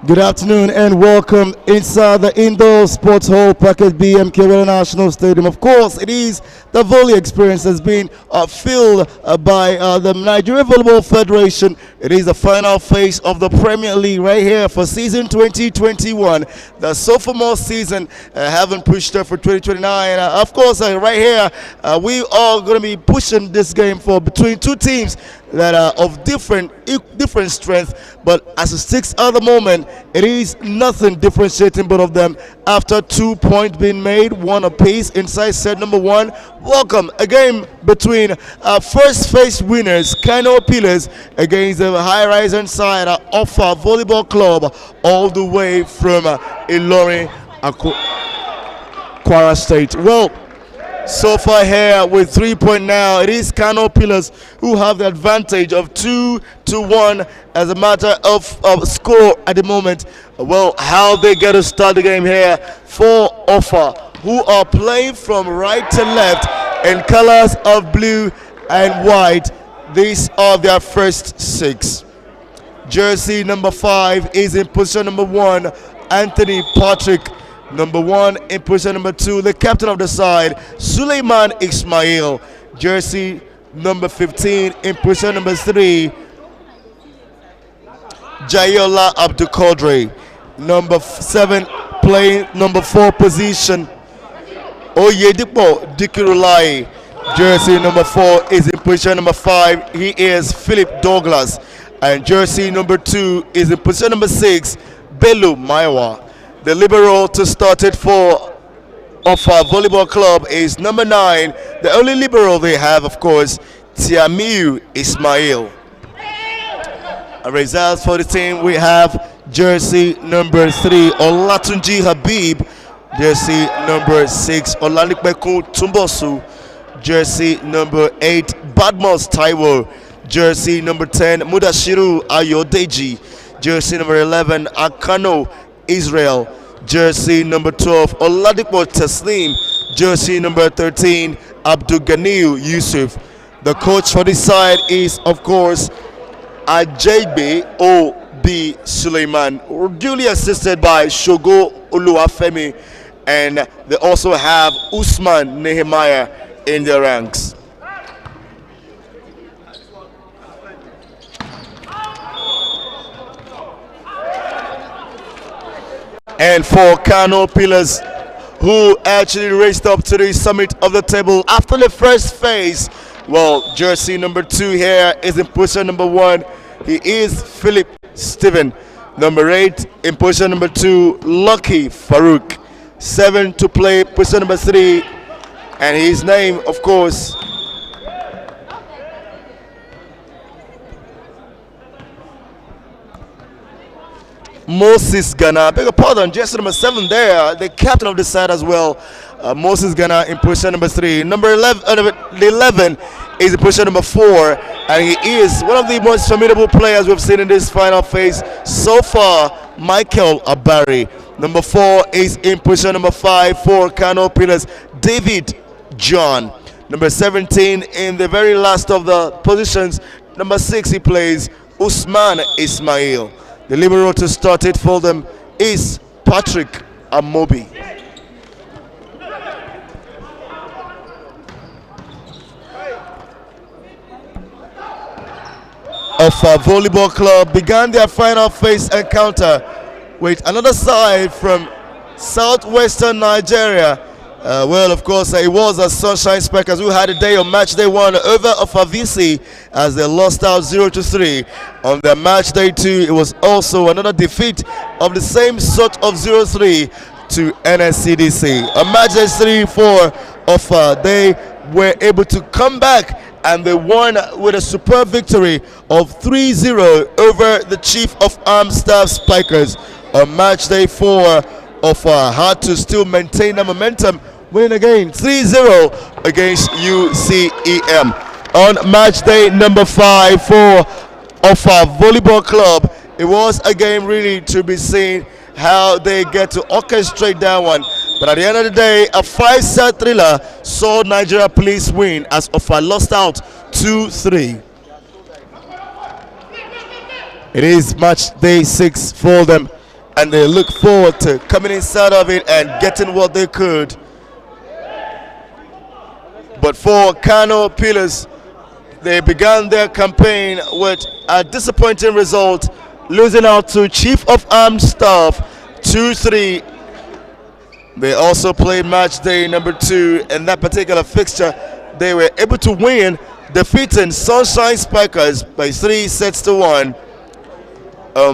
Good afternoon and welcome inside the indoor sports hall, Packet BMK National Stadium. Of course, it is the volley experience has been filled by the Nigerian Volleyball Federation. It is the final phase of the Premier League right here for season 2021. The sophomore season haven't pushed up for 2029. Of course, right here, we are going to be pushing this game for between two teams that are of different strength, but as it sticks at the moment, it is nothing differentiating both of them after 2 points being made, one apiece inside set number one. Welcome a game between first phase winners Kano Pillars against the high rising side Offa Volleyball Club, all the way from Ilorin, Kwara State. Well, so far here with 3 point now, it is Kano Pillars who have the advantage of 2-1 as a matter of score at the moment. Well, how they get to start the game here for Offa, who are playing from right to left in colors of blue and white. These are their first six. Jersey number 5 is in position number 1, Anthony Patrick. Number 1 in position number 2, the captain of the side, Suleiman Ismail. Jersey number 15 in position number 3, Jayola Abdul Qadri. Number 7 playing number 4 position, Oyedipo Dikirulai. Jersey number 4 is in position number 5. He is Philip Douglas. And jersey number 2 is in position number 6, Belu Maiwa. The libero to start it for Offa Volleyball Club is number 9. The only libero they have, of course, Tiamiu Ismail. Results for the team, we have jersey number 3, Olatunji Habib. Jersey number 6, Olanipekun Tumbosu. Jersey number 8, Badmos Taiwo. Jersey number 10, Mudashiru Ayodeji. Jersey number 11, Akano Israel. Jersey number 12, Oladipo Taslim. Jersey number 13, Abdul Ganiu Yusuf. The coach for this side is, of course, Ajaybe O.B. Suleiman, duly assisted by Shogo Oluwafemi, and they also have Usman Nehemiah in their ranks. And for Kano Pillars, who actually raced up to the summit of the table after the first phase, well, jersey number 2 here is in position number 1. He is Philip Steven. Number 8 in position number 2, Lucky Farouk. 7 to play, position number 3, and his name, of course, Moses Ghana. Beg your pardon, jersey number 7 there, the captain of the side as well. Moses Ghana in position number 3. Number 11 is in position number 4, and he is one of the most formidable players we've seen in this final phase so far, Michael Abari. Number 4 is in position number 5 for Kano Pillars, David John. Number 17 in the very last of the positions, number 6 he plays, Usman Ismail. The libero to start it for them is Patrick Amobi. Offa Volleyball Club began their final phase encounter with another side from southwestern Nigeria. Well, of course, it was a Sunshine Speckers who had a day on match day 1 over Offa VC as they lost out 0-3. On their match day 2, it was also another defeat of the same sort of 0-3 to NSCDC. On match day 3 for Offa, they were able to come back and they won with a superb victory of 3-0 over the Chief of Armed Staff Spikers. On match day 4, Offa had to still maintain the momentum, winning again 3-0 against UCEM. On match day number 5 for Offa Volleyball Club, it was a game really to be seen how they get to orchestrate that one. But at the end of the day, a 5-set thriller saw Nigeria Police win as Offa lost out 2-3. It is match day 6 for them. and they look forward to coming inside of it and getting what they could. But for Kano Pillars, they began their campaign with a disappointing result, losing out to Chief of Armed Staff 2-3. They also played match day number 2 in that particular fixture. They were able to win, defeating Sunshine Spikers by 3 sets to 1.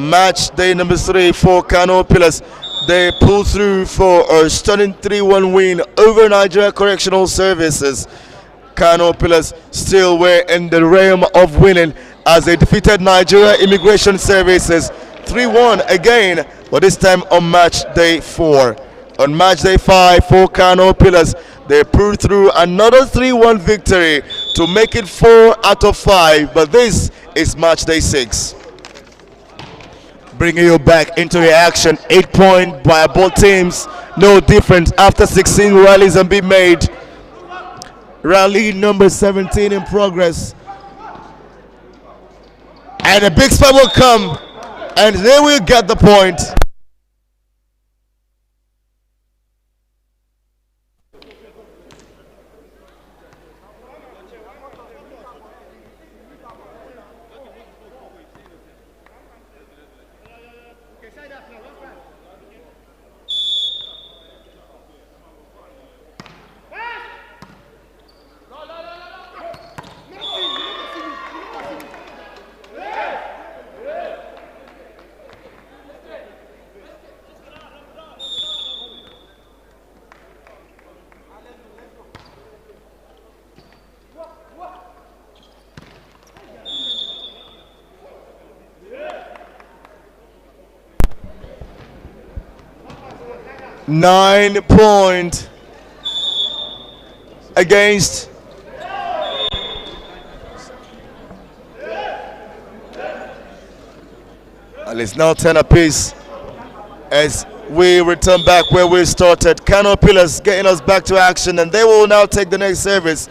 Match day number 3 for Kano Pillars. They pulled through for a stunning 3-1 win over Nigeria Correctional Services. Kano Pillars still were in the realm of winning as they defeated Nigeria Immigration Services 3-1 again, but this time on match day 4. On match day 5 for Kano Pillars, they pulled through another 3-1 victory to make it 4 out of 5, but this is match day 6. Bringing you back into the action, 8 points by both teams, no difference after 16 rallies have been made. Rally number 17 in progress. And a big spot will come, and they will get the point. Nine point against and it's now 10 apiece as we return back where we started. Kano Pillars getting us back to action, and they will now take the next service.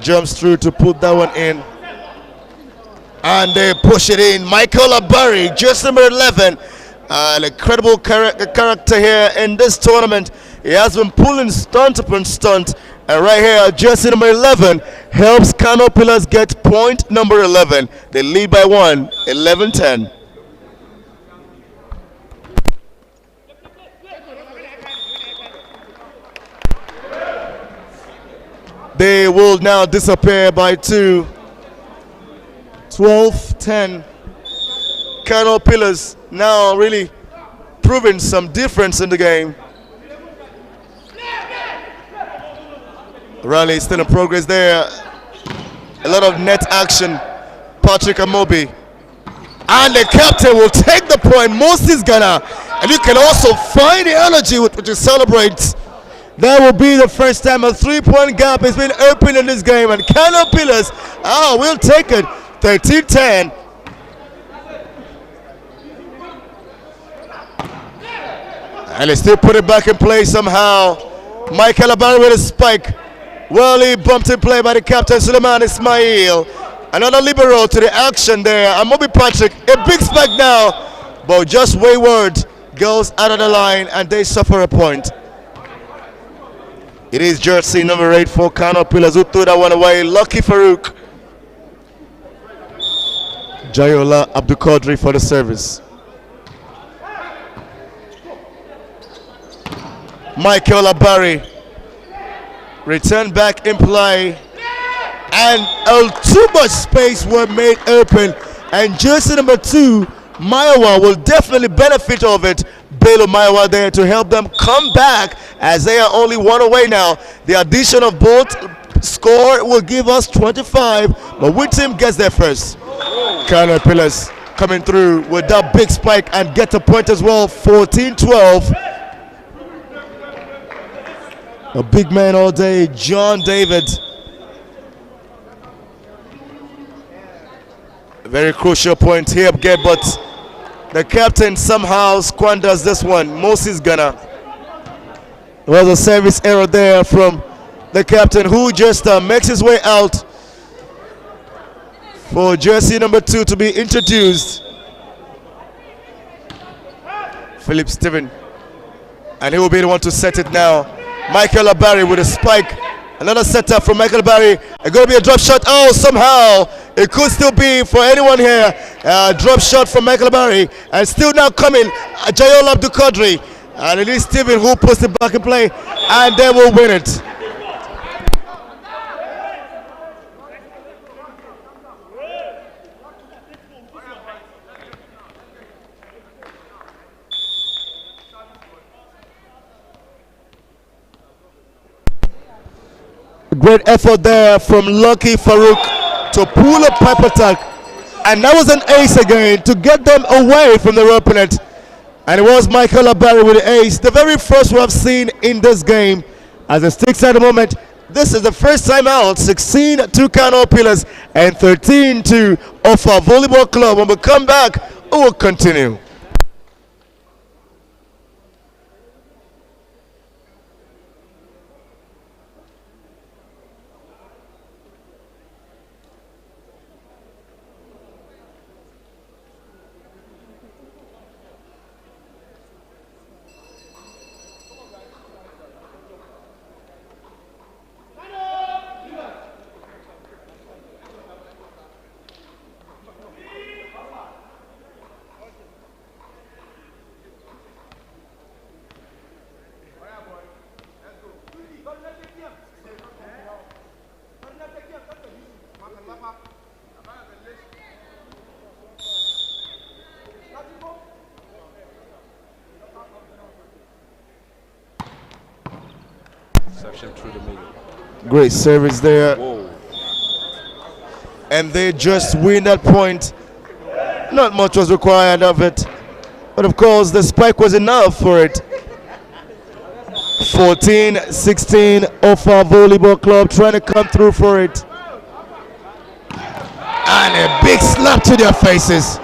Jumps through to put that one in, and they push it in. Michael Abari, just number 11. An incredible character here in this tournament. He has been pulling stunt upon stunt, and right here, jersey number 11 helps Kano Pillars get point number 11. They lead by 1, 11-10. They will now disappear by 2, 12-10. Kano Pillars now really proving some difference in the game. Rally is still in progress there. A lot of net action. Patrick Amobi. And the captain will take the point. Moses Ghana. And you can also find the energy with which you celebrate. That will be the first time a 3-point gap has been opened in this game. And Kano Pillars, will take it. 13-10. And they still put it back in play somehow. Michael Abari with a spike. Well, he bumped in play by the captain, Suleiman Ismail. Another libero to the action there. Amobi Patrick, a big spike now. But just wayward goes out of the line, and they suffer a point. It is jersey number 8 for Kano Pillars who threw that one away. Lucky Farouk. Jayola Abdul Qadri for the service. Michael Abari return back in play, and too much space were made open, and jersey number 2 Maiwa will definitely benefit of it. Bello Maiwa there to help them come back as they are only 1 away now. The addition of both score will give us 25, but which team gets there first? Kano Pillars coming through with that big spike and get a point as well. 14-12. A big man all day, John David. A very crucial point here, but the captain somehow squanders this one. Moses Ghana. There was a service error there from the captain, who just makes his way out for jersey number 2 to be introduced. Philip Steven. And he will be the one to set it now. Michael Abari with a spike. Another setup from Michael Barry. It's going to be a drop shot. Oh, somehow it could still be for anyone here. Drop shot from Michael Barry. And still now coming, Jayol Abdul Qadri. And it is Steven who puts it back in play. And they will win it. Great effort there from Lucky Farouk to pull a pipe attack, and that was an ace again to get them away from their opponent. And it was Michael Abari with the ace, the very first we have seen in this game. As it sticks at the moment, this is the first time out. 16 to Kano Pillars and 13 to Offa Volleyball Club. When we come back, we will continue. Through the middle. Great service there. Whoa. And they just win that point. Not much was required of it, but of course the spike was enough for it. 14-16 Offa Volleyball Club trying to come through for it. And a big slap to their faces.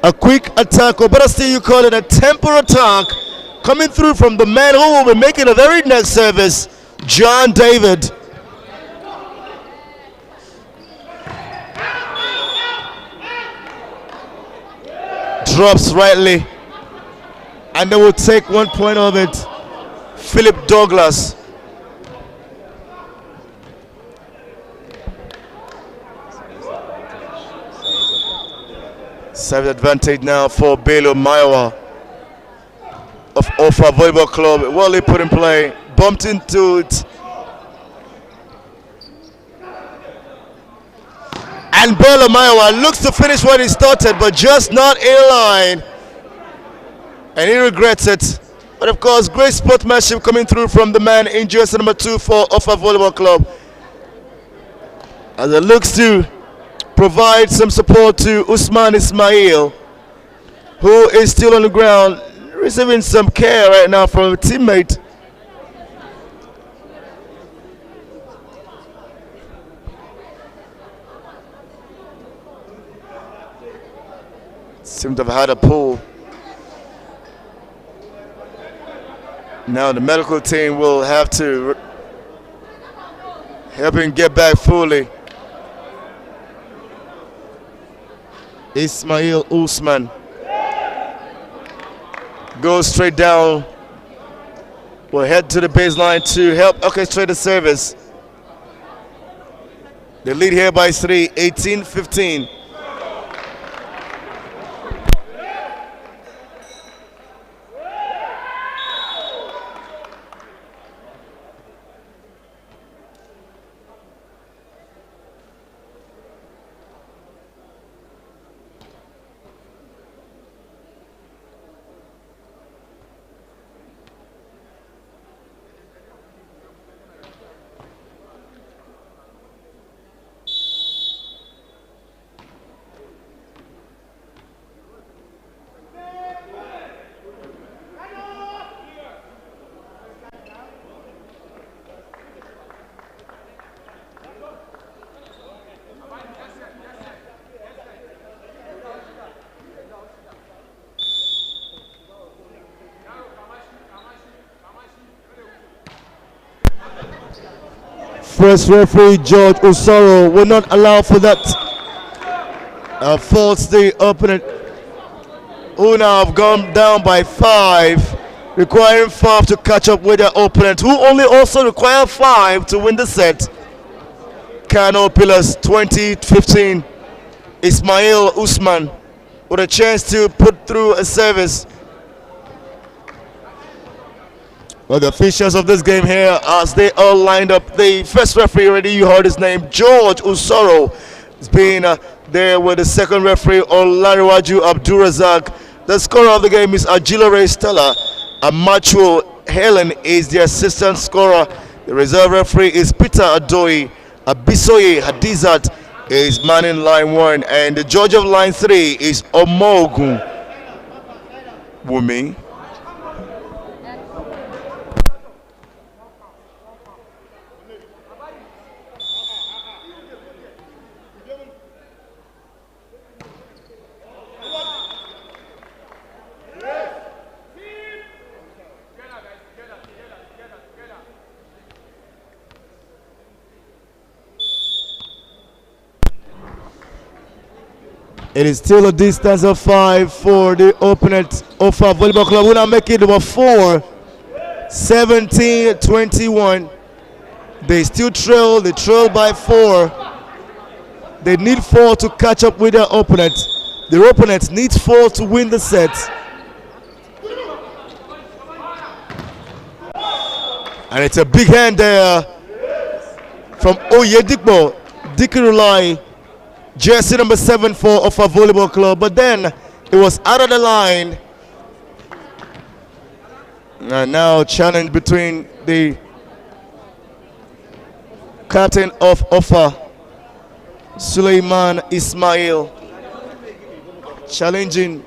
A quick attack, or better still you call it a temper attack, coming through from the man who will be making the very next service, John David. Drops rightly, and they will take 1 point of it. Philip Douglas. Service advantage now for Bello Maiwa of Offa Volleyball Club. Well, they put in play, bumped into it. And Bello Maiwa looks to finish what he started, but just not in line. And he regrets it. But of course, great sportsmanship coming through from the man in jersey number 2 for Offa Volleyball Club. As it looks to provide some support to Usman Ismail, who is still on the ground, receiving some care right now from a teammate. Seemed to have had a pull. Now the medical team will have to help him get back fully. Ismail Usman goes straight down. Will head to the baseline to help orchestrate the service. The lead here by 3, 18-15. First referee George Osoro will not allow for that. Faults the opponent, who now have gone down by 5, requiring 5 to catch up with their opponent, who only also require 5 to win the set. Kano Pillars 2015. Ismail Usman with a chance to put through a service. Well, the officials of this game here, as they all lined up, the first referee already, you heard his name, George Usoro, is being there with the second referee, Olariwaju Abdurazak. The scorer of the game is Ajilore Stella. Amachuo Helen is the assistant scorer. The reserve referee is Peter Adoi. Abisoye Hadizat is manning line 1, and the judge of line 3 is Omogun Wumi. It is still a distance of 5 for the opponent. Offa Volleyball Club will now make it over 4, 17-21. They still trail. They trail by 4. They need 4 to catch up with their opponent. Their opponent needs 4 to win the set. And it's a big hand there from Oyedikbo Dikirulai, jersey number 7 for Offa Volleyball Club, but then it was out of the line. And now challenge between the captain of Offa, Suleiman Ismail, challenging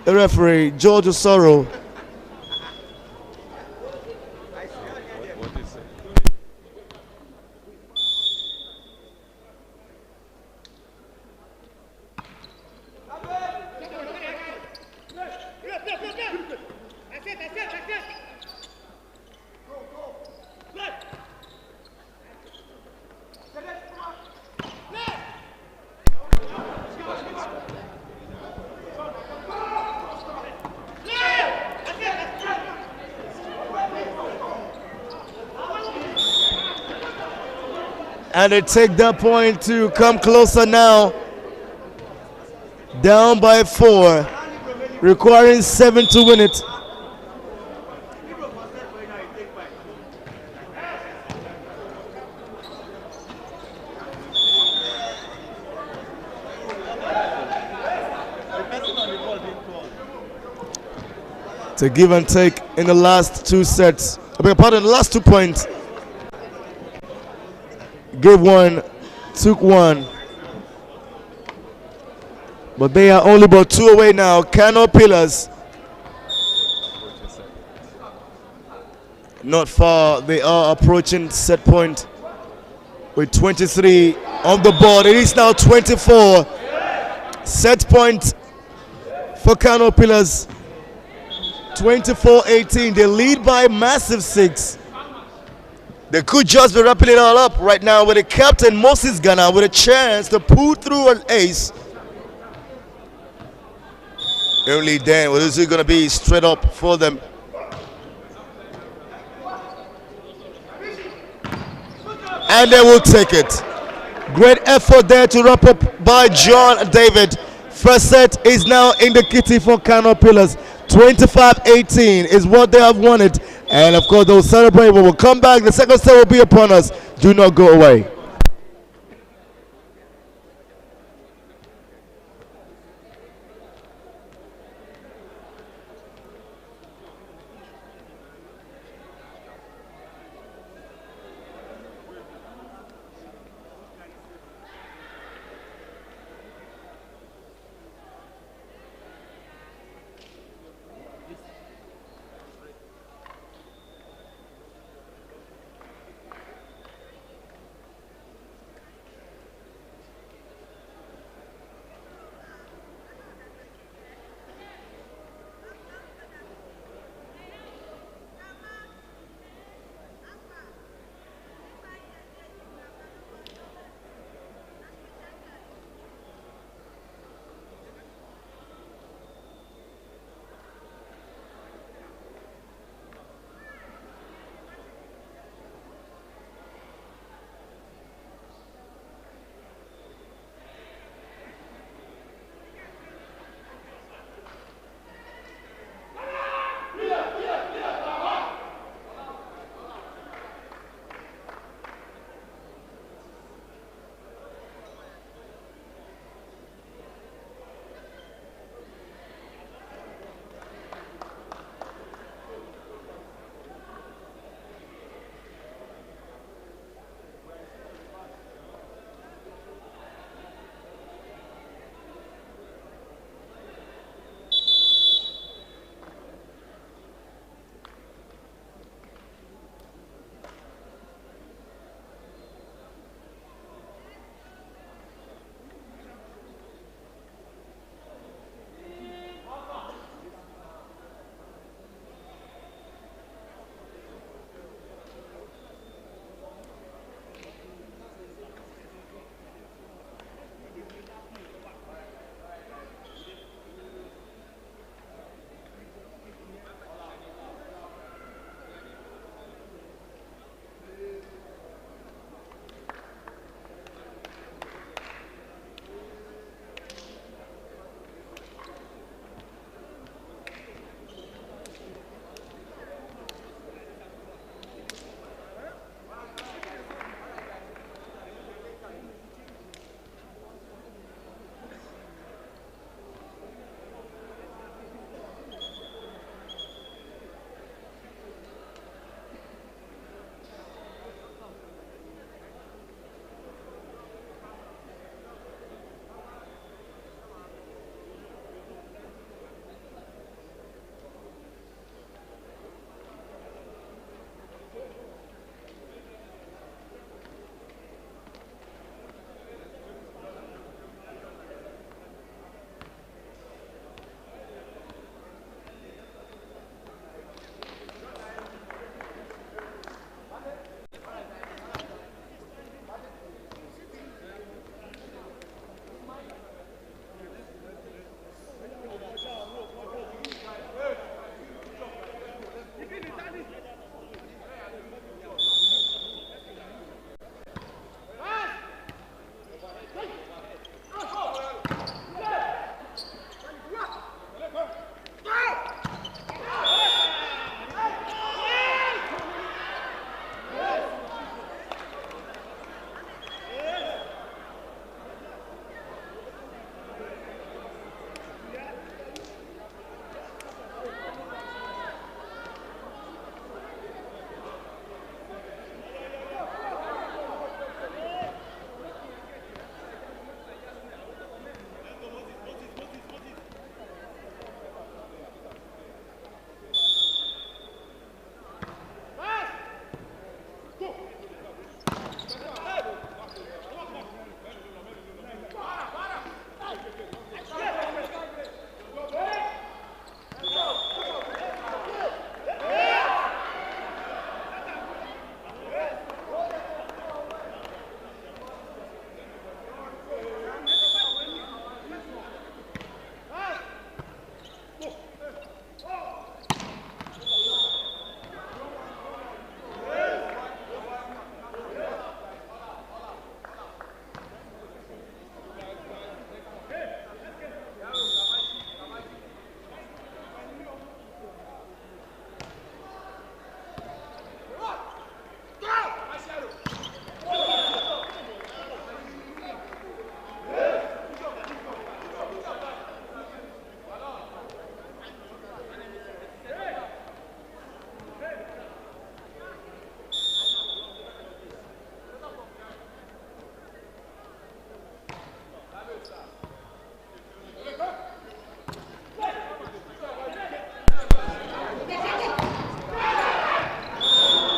the referee, George Osoro. And they take that point to come closer now. Down by 4, requiring 7 to win it. To give and take in the last 2 sets. I beg your pardon, the last 2 points. Gave 1, took 1. But they are only about 2 away now. Kano Pillars. Not far. They are approaching set point with 23 on the board. It is now 24. Set point for Kano Pillars. 24-18. They lead by massive 6. They could just be wrapping it all up right now with the captain, Moses Ghana, with a chance to pull through an ace. Only then, well, this is going to be straight up for them. And they will take it. Great effort there to wrap up by John David. First set is now in the kitty for Kano Pillars. 25-18 is what they have wanted. And of course, they'll celebrate. We will come back. The second set will be upon us. Do not go away.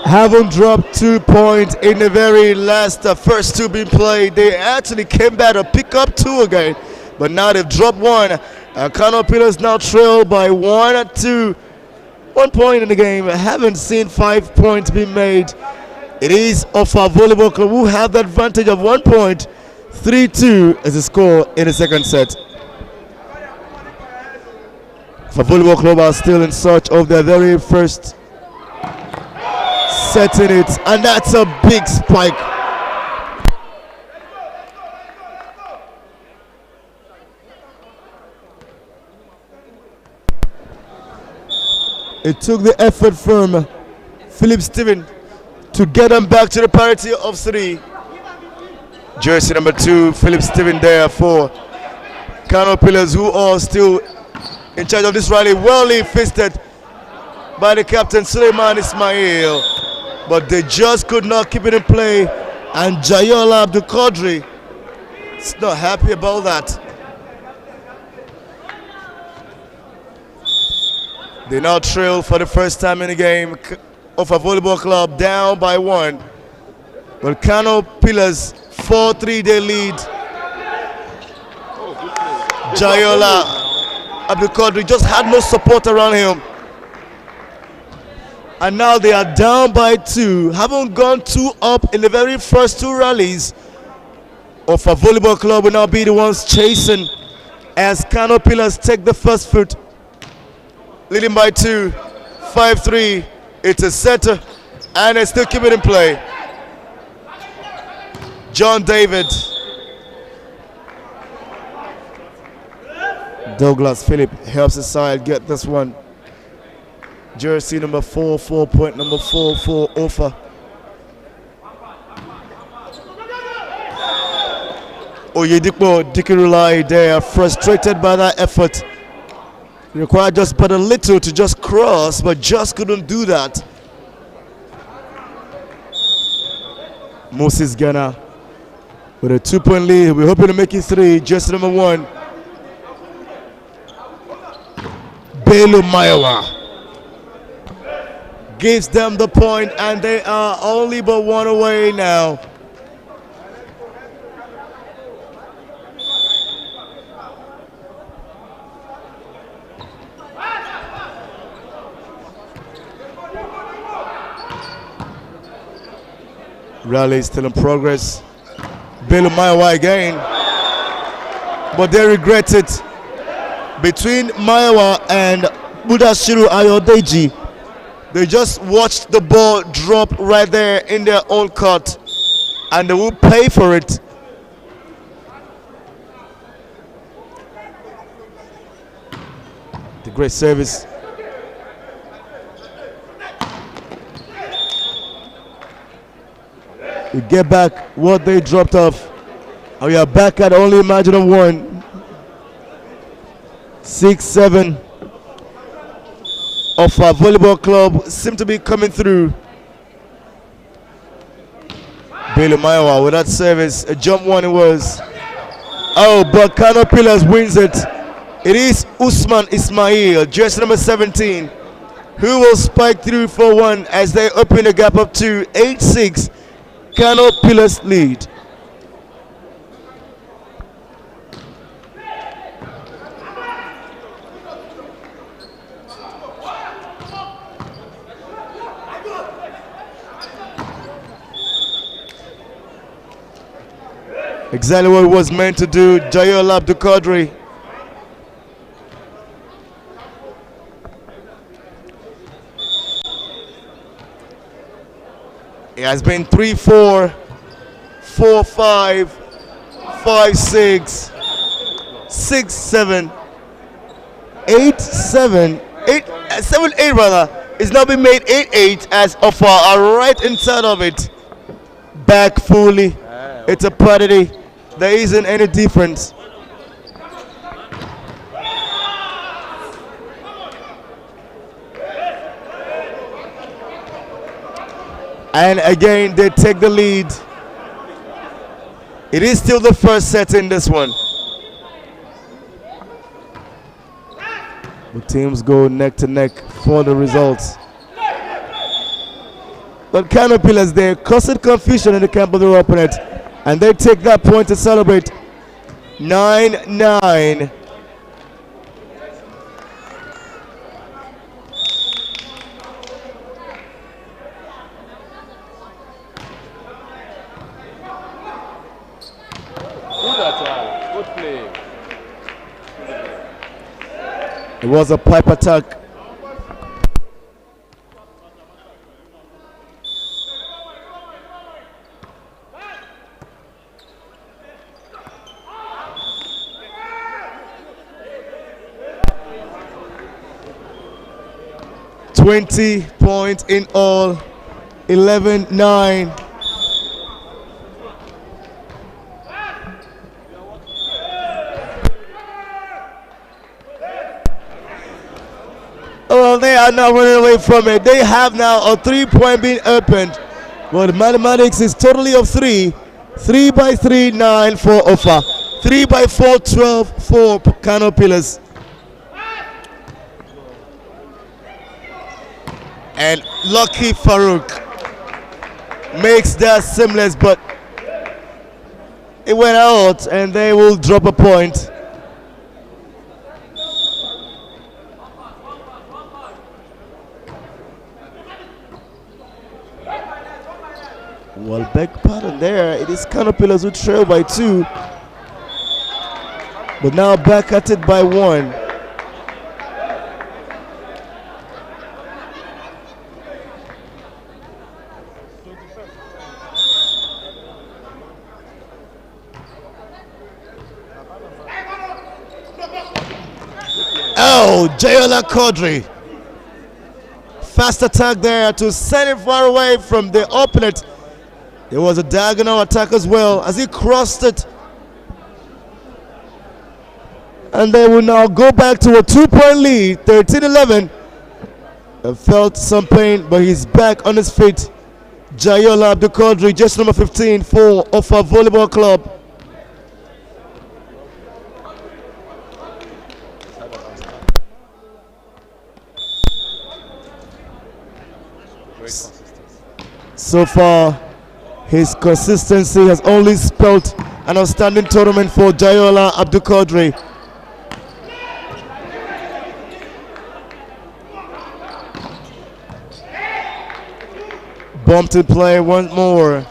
haven't dropped 2 points in the very last first two being played. They actually came back to pick up two again, but now they've dropped one. Kano Pillars now trail by 1 point in the game. I haven't seen 5 points being made. It is Offa Volleyball Club who have the advantage of 1 point. 3-2 is the score in the second set. Offa Volleyball Club are still in search of their very first setting it, and that's a big spike. It took the effort from Philip Steven to get them back to the parity of 3. Jersey number 2, Philip Steven there for Kano Pillars, who are still in charge of this rally. Well fisted by the captain Suleiman Ismail, but they just could not keep it in play, and Jayola Abdul Qadri is not happy about that. They now trail for the first time in the game. Offa Volleyball Club down by 1, but Kano Pillars 4-3 they lead. Jayola Abdul Qadri just had no support around him, and now they are down by 2. Haven't gone 2 up in the very first 2 rallies. Offa Volleyball Club will now be the ones chasing as Kano Pillars take the first foot, leading by 2, 5-3. It's a setter, and they still keep it in play. John David, Douglas Phillip helps his side get this one. Jersey number 4, 4 point number 4 for Offa. Oyedipo Dikirulai, they are frustrated by that effort. Required just but a little to just cross, but just couldn't do that. Moses Ghana with a 2-point lead. We're hoping to make it 3. Jersey number 1, Belu Mayowa gives them the point, and they are only but 1 away now. Rally is still in progress. Belu Mayowa again, but they regret it. Between Mayowa and Budashiru Ayodeji, they just watched the ball drop right there in their own court, and they will pay for it. The great service. We get back what they dropped off, and we are back at only a margin of 1. 6-7. Offa Volleyball Club seem to be coming through. Belu Mayowa with that service, a jump one it was. Oh, but Kano Pillars wins it. It is Usman Ismail, jersey number 17, who will spike through for 1 as they open the gap up to 8-6. Kano Pillars lead. Exactly what it was meant to do. Jayola Abdul Qadri. It has been 3-4, 4-5, 5-6, 6-7, 8-7, 7-8 rather. It's now been made 8-8 as Offa are right inside of it. Back fully. It's a parity. There isn't any difference. And again, they take the lead. It is still the first set in this one. The teams go neck to neck for the results. But Kano Pillars there causing confusion in the camp of their opponent. And they take that point to celebrate. 9-9. Good attack. Good play. It was a pipe attack. $20 points in all. 11-9. Well, they are not running away from it. They have now a 3-point being opened. But mathematics is totally of 3. 3 by 3, 9 for Offa. 3 by 4, 12 for Kano Pillars. And Lucky Farouk makes that seamless, but it went out and they will drop a point. Well, back pattern there. It is Kano Pillars who trail by 2. But now back at it by 1. Oh, Jayola Kodri. Fast attack there to send it far away from the opponent. There was a diagonal attack as well as he crossed it. And they will now go back to a 2-point lead, 13-11. Felt some pain, but he's back on his feet. Jayola Abdul Qadri, just number 15 for Offa Volleyball Club. So far, his consistency has only spelled an outstanding tournament for Jayola Abdul Qadri. Bumped in play once more,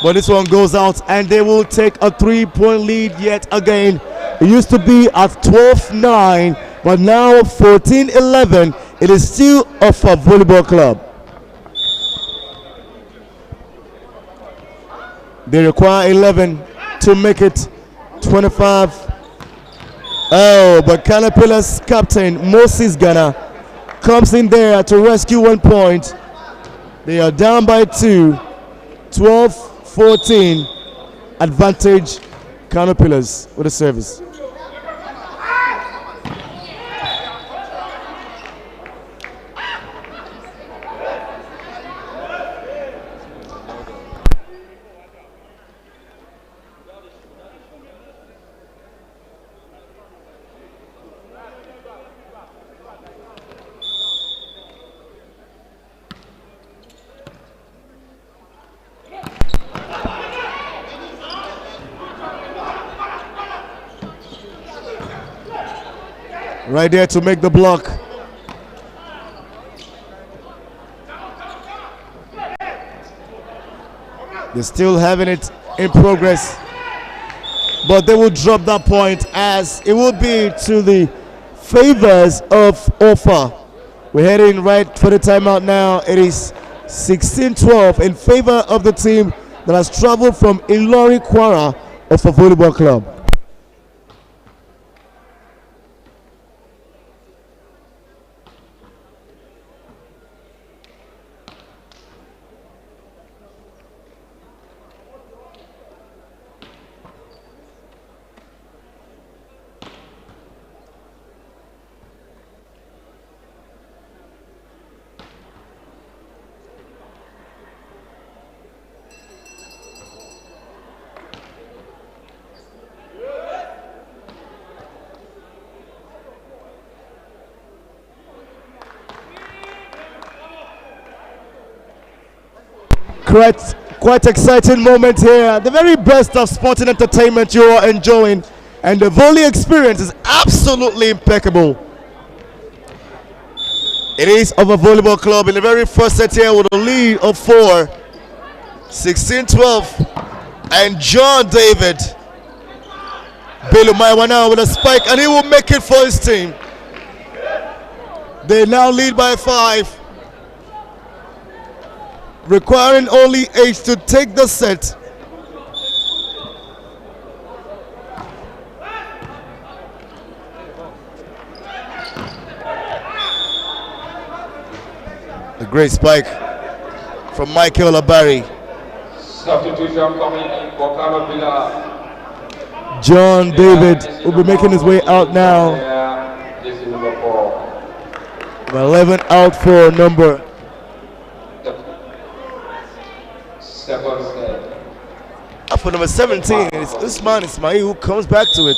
but this one goes out and they will take a 3-point lead yet again. It used to be at 12-9, but now 14-11. It is still Offa Volleyball Club. They require 11 to make it 25. Oh, but Kano Pillars captain Moses Ghana comes in there to rescue 1 point. They are down by 2, 12-14. Advantage Kano Pillars with a service. Right there to make the block. They're still having it in progress, but they will drop that point as it will be to the favors of Offa. We're heading right for the timeout now. It is 16-12 in favor of the team that has traveled from Ilori Kwara Offa Volleyball Club. Quite exciting moment here. The very best of sporting entertainment you are enjoying, and the volley experience is absolutely impeccable. It is Offa Volleyball Club in the very first set here with a lead of 4, 16-12, and John David Belumaiwa now with a spike, and he will make it for his team. They now lead by 5, requiring only 8 to take the set. A great spike from Michael Abari. Substitution coming in for Kano Villa. John David will be making his way out now. This is number 4. 11 out for number. Second set. For number 17, it's Usman Ismail who comes back to it.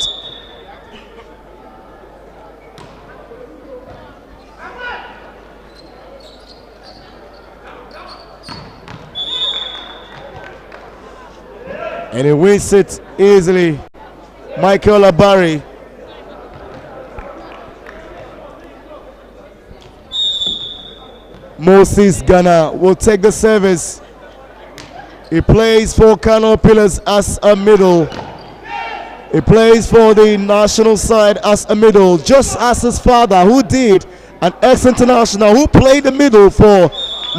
And he wins it easily. Michael Abari. Moses Ghana will take the service. He plays for Kano Pillars as a middle. He plays for the national side as a middle, just as his father, who did an ex-international, who played the middle for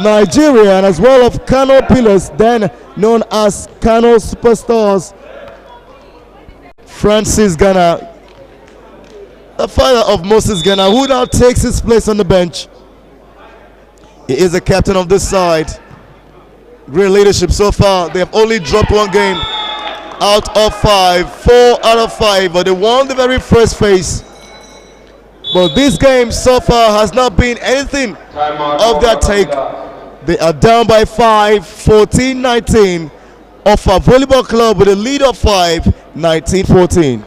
Nigeria, and as well of Kano Pillars, then known as Kano Superstars. Francis Ghana, the father of Moses Ghana, who now takes his place on the bench. He is the captain of this side. Great leadership so far. They have only dropped 1 game out of 5, 4 out of 5, but they won the very first phase. But this game so far has not been anything of their take. They are down by 5, 14-19. Offa Volleyball Club with a lead of 5, 19-14.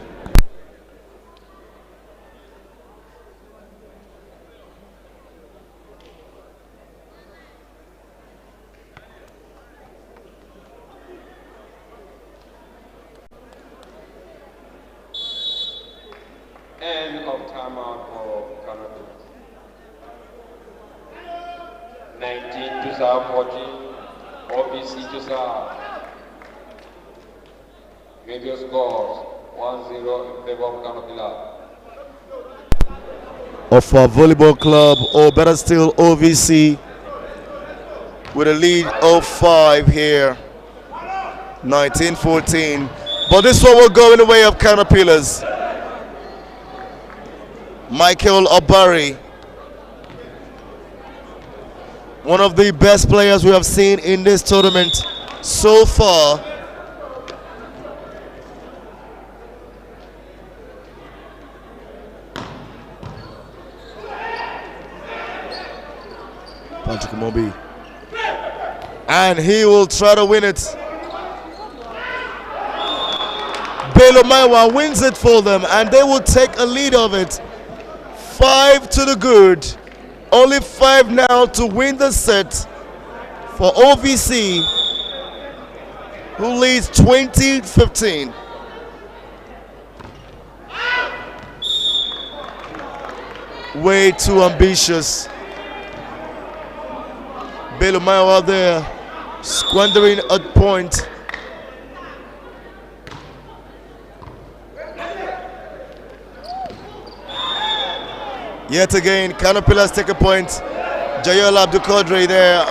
End of timeout for Kano. 19 to 14. OBC to serve. Major scores 1-0 in favor of Kano Villa. Offa Volleyball Club, or better still OVC, with a lead of 5 here, 19-14. But this one will go in the way of Kano Pillars. Michael Abari, one of the best players we have seen in this tournament so far. Patrick Mobi, and he will try to win it. Belumaiwa wins it for them, and they will take a lead of it. 5 to the good. Only 5 now to win the set for OVC, who leads 20-15. Way too ambitious. Belumaiwa there, squandering a point. Yet again, Kano Pillars take a point. Jayola Abdulkadir there,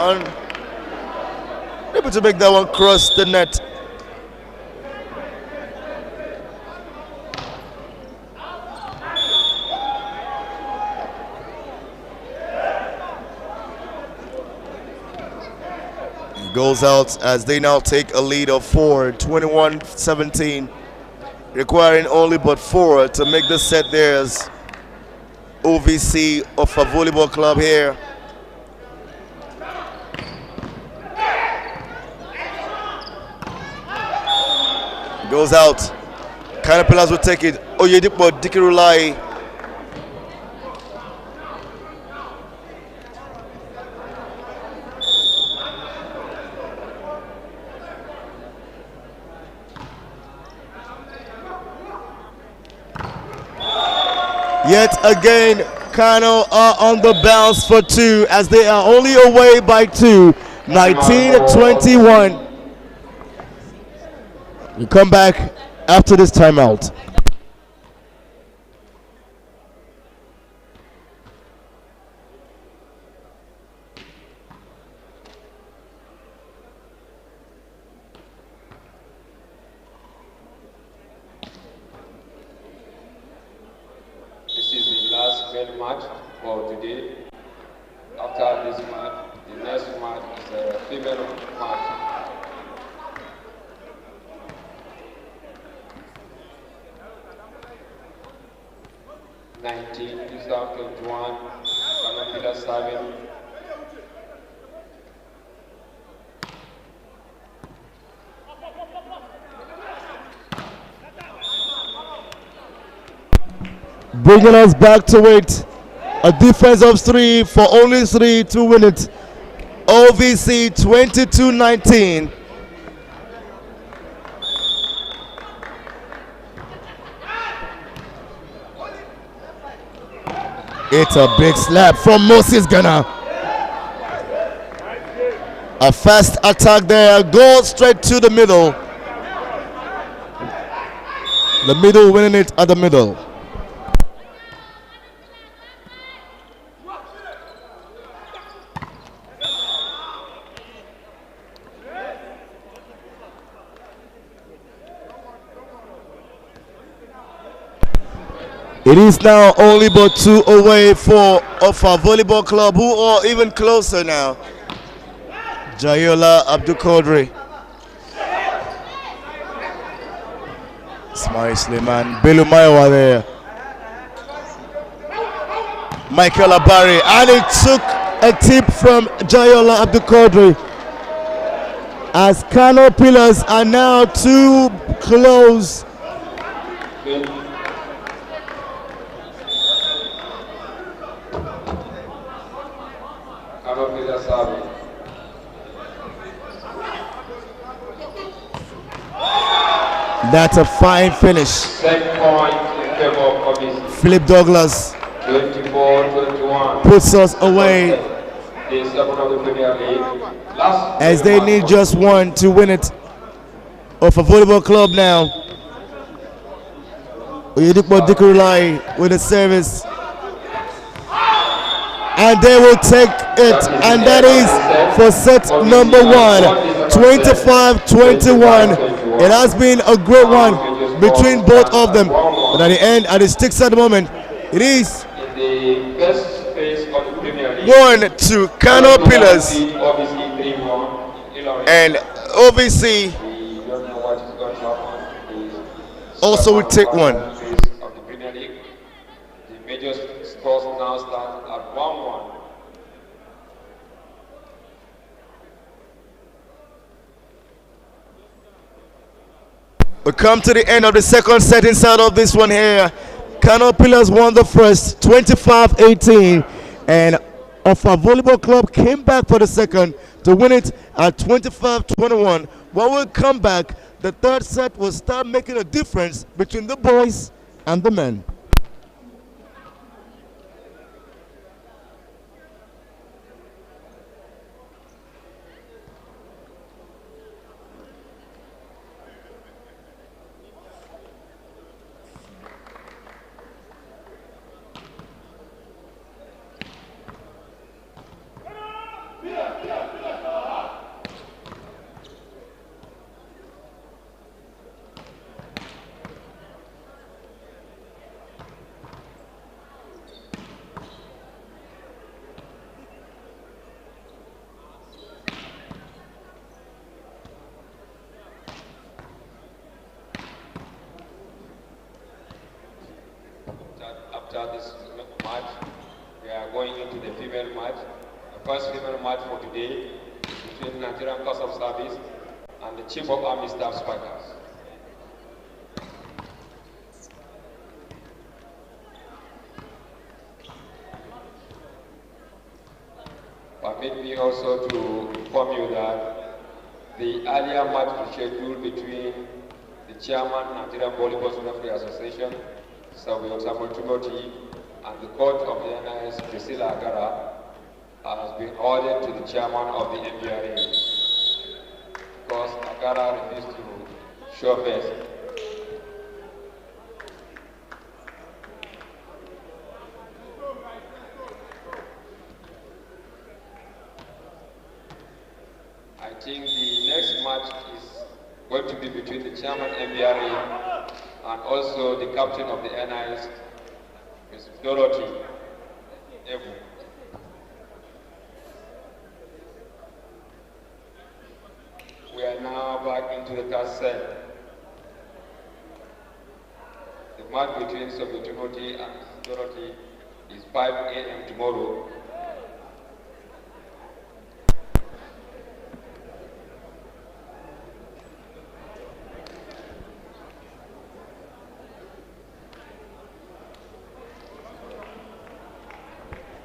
able to make that one cross the net. Goes out as they now take a lead of 4, 21-17, requiring only but 4 to make the set theirs. OVC Offa Volleyball Club here. Goes out. Kano Pillars will take it. Oyedipo Dikirulai. Yet again, Kano are on the bounce for two as they are only away by two, 19-21. We come back after this timeout. This is the last male match for today. After this match, the next match is a female match. 19, 2021, Kano serving. Bringing us back to it. A defense of three for only three to win it. OVC 22-19. It's a big slap from Moses Ghana. A fast attack there, goes straight to the middle. The middle winning it at the middle. It is now only but two away for Offa Volleyball Club, who are even closer now. Jayola Abdul Qadri, Ismail Sleman, Belu Maiwa there. Michael Abari, and it took a tip from Jayola Abdul Qadri as Kano Pillars are now too close. That's a fine finish. Set point in favor of OVC. Philip Douglas 24-21. puts us away The second of the Premier League. as they need just one to win it. Offa Volleyball Club now. Oyedipo Dikurulai with a service. And they will take it, and that is for set number one, 25-21. It has been a great one between both of them, but at the end, at the sticks at the moment, it is In the best phase of the Premier League. 1-2 Kano Pillars, OVC 3-1. and OVC We don't know what is going to happen. also will take one. Phase of the Premier League. The major scores now stand at 1-1. We come to the end of the second set inside of this one here. Kano Pillars won the first 25-18, and Offa Volleyball Club came back for the second to win it at 25-21. When we come back, the third set will start making a difference between the boys and the men. After this match, we are going into the female match. The first female match for today is between Nigerian Corps of Service and the Chief of Army Staff Spikers. Permit me also to inform you that the earlier match was scheduled between the chairman, Nigerian Volleyball Referee Association, Samuel Timothy, and the coach of the NIS, Priscilla Agara, has been ordered to the chairman of the MBRA because Agara refused to show face. I think the next match is going to be between the chairman MBRA and also the captain of the NIS, Ms. Dorothy Ebu. We are now back into the third set. The match between Sophie Timothy and Dorothy is 5 a.m. tomorrow.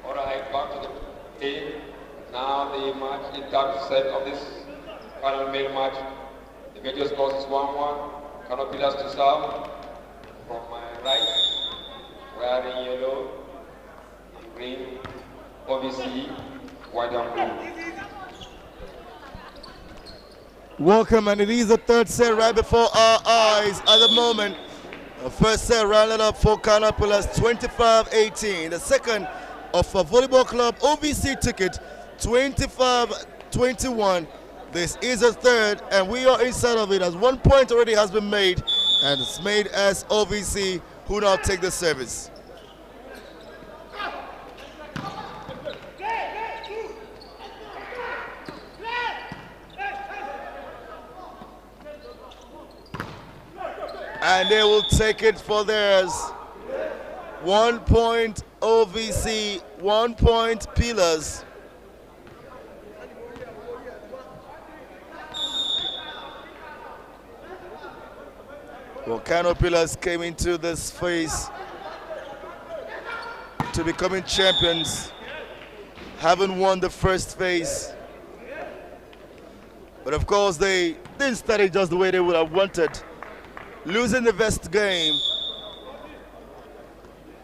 Alright, back to the game. Now the match in third set of this final male match. The major score is 1-1. Kano Pillars to serve. From my right, wearing yellow and green, OVC, white and blue. Welcome, and it is the third set right before our eyes at the moment. The first set rounded up for Kano Pillars 25-18. The second of a volleyball club OVC ticket 25-21. This is a third, and we are inside of it as 1 point already has been made, and it's made as OVC who now take the service. And they will take it for theirs. 1 point OVC, 1 point Pillars. Well, Kano Pillars came into this phase to becoming champions, having won the first phase. But of course, they didn't start it just the way they would have wanted, losing the first game.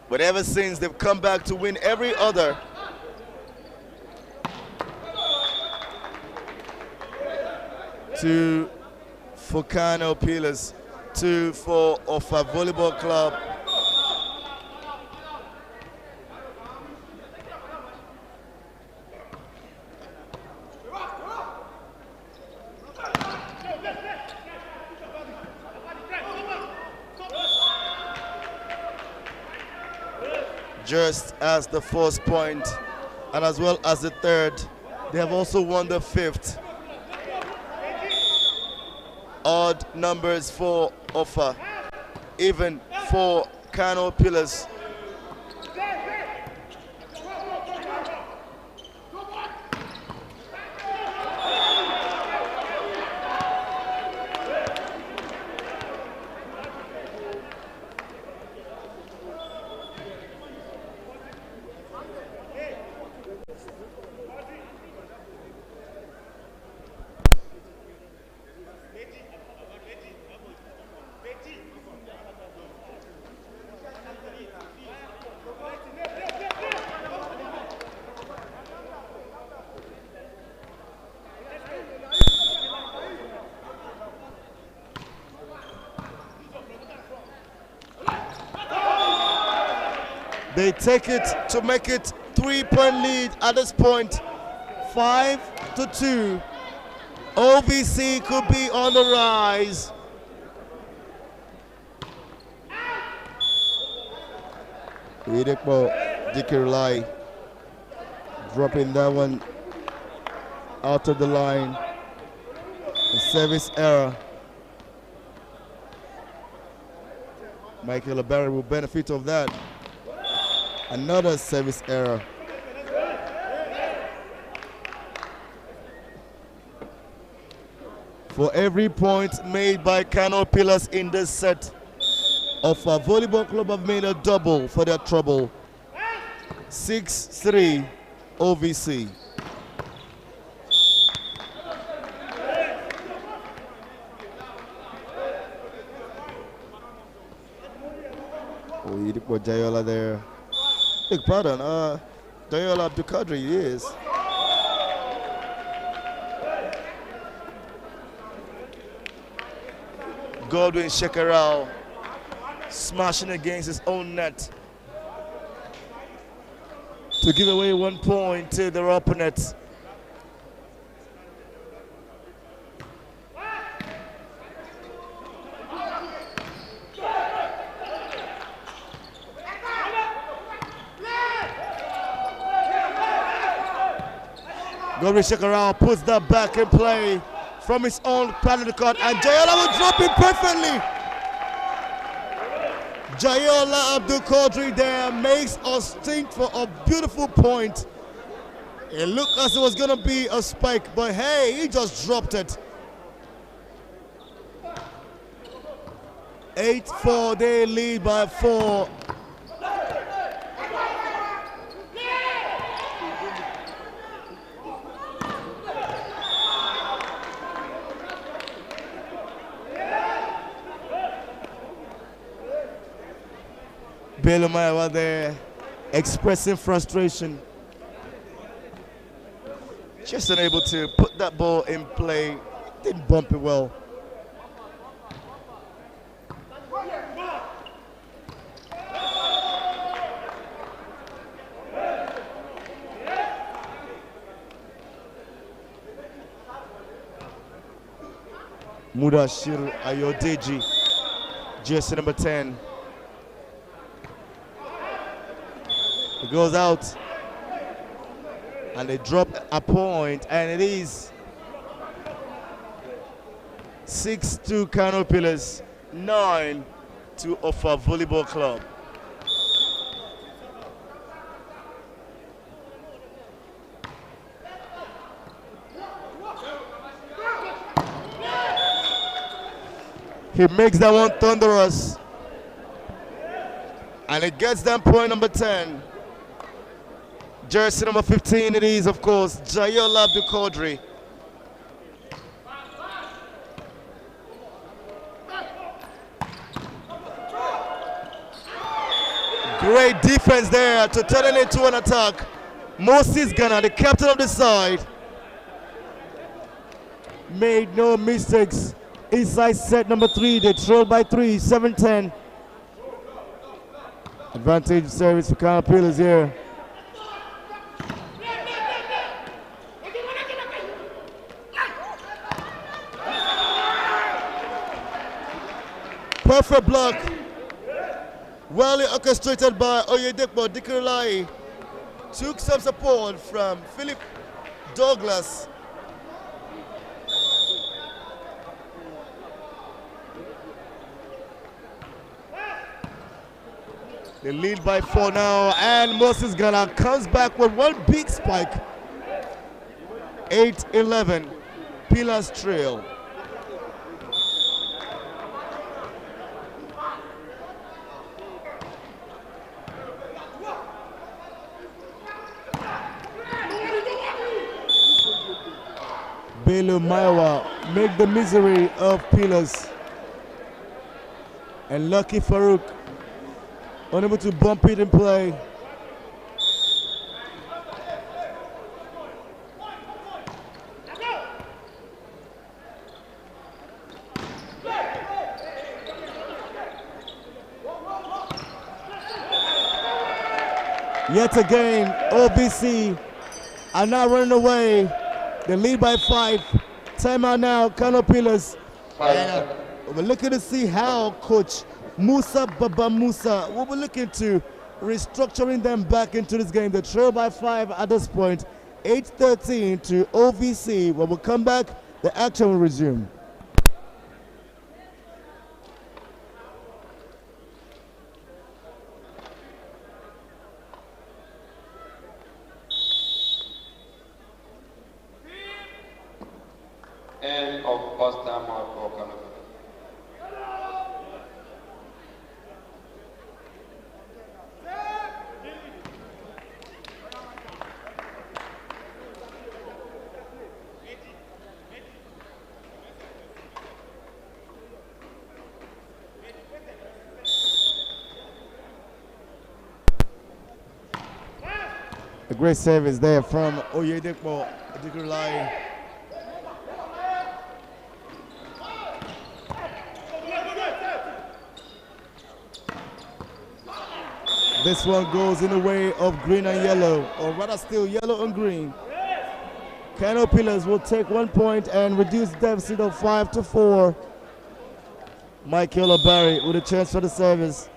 But ever since, they've come back to win every other. Two for Kano Pillars, 2 for Offa Volleyball Club. Just as the first point, and as well as the third, they have also won the fifth. Odd numbers for Offa, even for Kano Pillars. They take it to make it 3-point lead at this point, 5-2. OVC could be on the rise. Idikbo Dikirlai dropping that one out of the line. A service error. Michael Barry will benefit of that. Another service error. For every point made by Kano Pillars in this set, Offa Volleyball Club have made a double for their trouble. 6-3 OVC. Oyedepo Jayola there. Big pardon. Dayal Abdulkadri, yes. Godwin Shekarao smashing against his own net to give away 1 point to their opponent. Godwin Shekarao puts that back in play from his own part of the court, and Jayola will drop it perfectly. Jayola Abdul Qadri there makes us think for a beautiful point. It looked as it was going to be a spike, but hey, he just dropped it. 8-4, they lead by 4. Belomaya there expressing frustration. Just unable to put that ball in play. Didn't bump it well. Mudashir Ayodeji, jersey number 10. It goes out and they drop a point, and it is 6-2 Kano Pillars, 9 to Offa Volleyball Club. He makes that one thunderous, and it gets them point number 10. Jersey number 15 it is, of course, Jayola Abdul Qadri. Great defense there to turn it into an attack. Moses Ghana, the captain of the side, made no mistakes. Inside set number 3, they trailed by 3, 7-10. Advantage service for Kano Pillars here. Perfect block. Well orchestrated by Oyedepo Dikirlai. Took some support from Philip Douglas. They lead by 4 now, and Moses Ghana comes back with one big spike. 8-11, Pillars trail. Belu Maiwa make the misery of Pillars. And Lucky Farouk unable to bump it in play. Yet again, OBC are now running away. They lead by 5. Timeout now, Kano Pillars. And we're looking to see how Coach Musa Baba Musa will be looking to restructuring them back into this game. They trail by 5 at this point, 8-13 to OVC. When we come back, the action will resume. End of first timeout for Kano. A great service there from Oyedepo Adikulai. This one goes in the way of green and yellow, or rather still yellow and green. Kano Pillars will take 1 point and reduce the deficit of 5-4. Michael Barry with a chance for the service.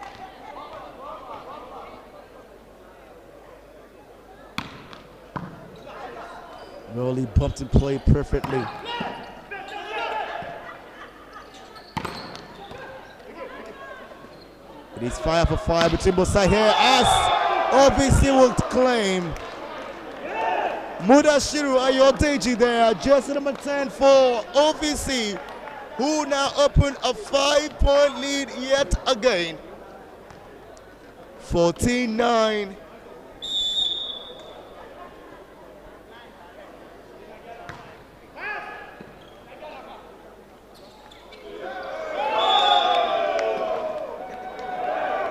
Really bumped and played perfectly. It is 5 for 5 between both sides here as OVC will claim. Mudashiru Ayodeji there, jersey number 10 for OVC, who now open a 5-point lead yet again. 14-9.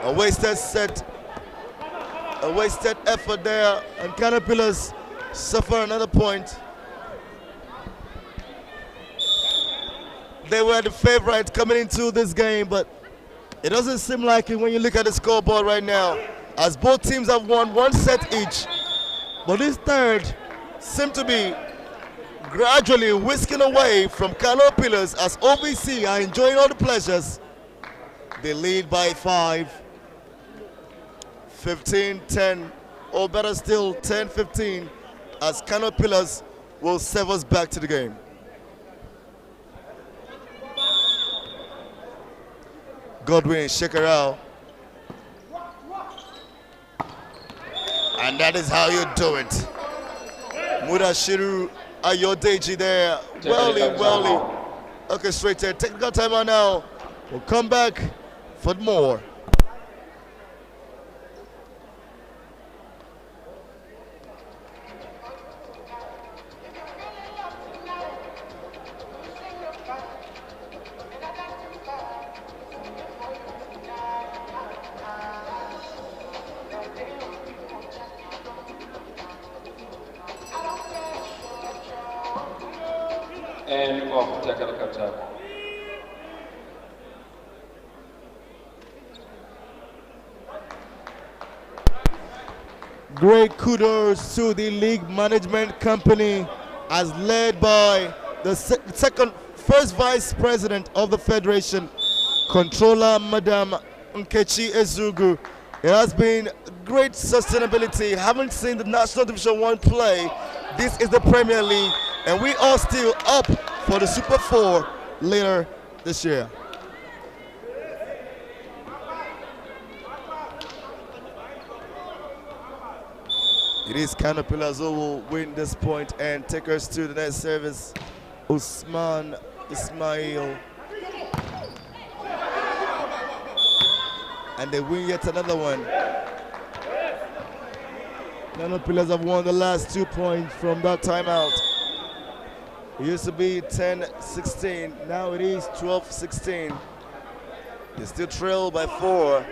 A wasted set, a wasted effort there, and Kano Pillars suffer another point. They were the favorite coming into this game, but it doesn't seem like it when you look at the scoreboard right now, as both teams have won 1 set each. But this third seems to be gradually whisking away from Kano Pillars as OVC are enjoying all the pleasures. They lead by 5. 15-10, or better still 10-15, as Kano Pillars will serve us back to the game. Godwin Shekarao. And that is how you do it. Mudashiru Ayodeji there. Well orchestrated. Technical timeout now. We'll come back for more. End of technical time. Great kudos to the league management company as led by the first vice president of the federation, controller Madam Nkechi Ezugu. It has been great sustainability. Haven't seen the National Division 1 play. This is the Premier League, and we are still up for the Super 4 later this year. It is Kano Pillars who will win this point and take us to the next service. Usman Ismail. And they win yet another one. Kano Pillars have won the last 2 points from that timeout. It used to be 10-16, now it is 12-16. They still trail by 4.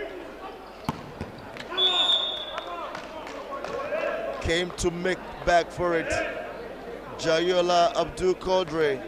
Came to make back for it. Jayola Abdul Qadri.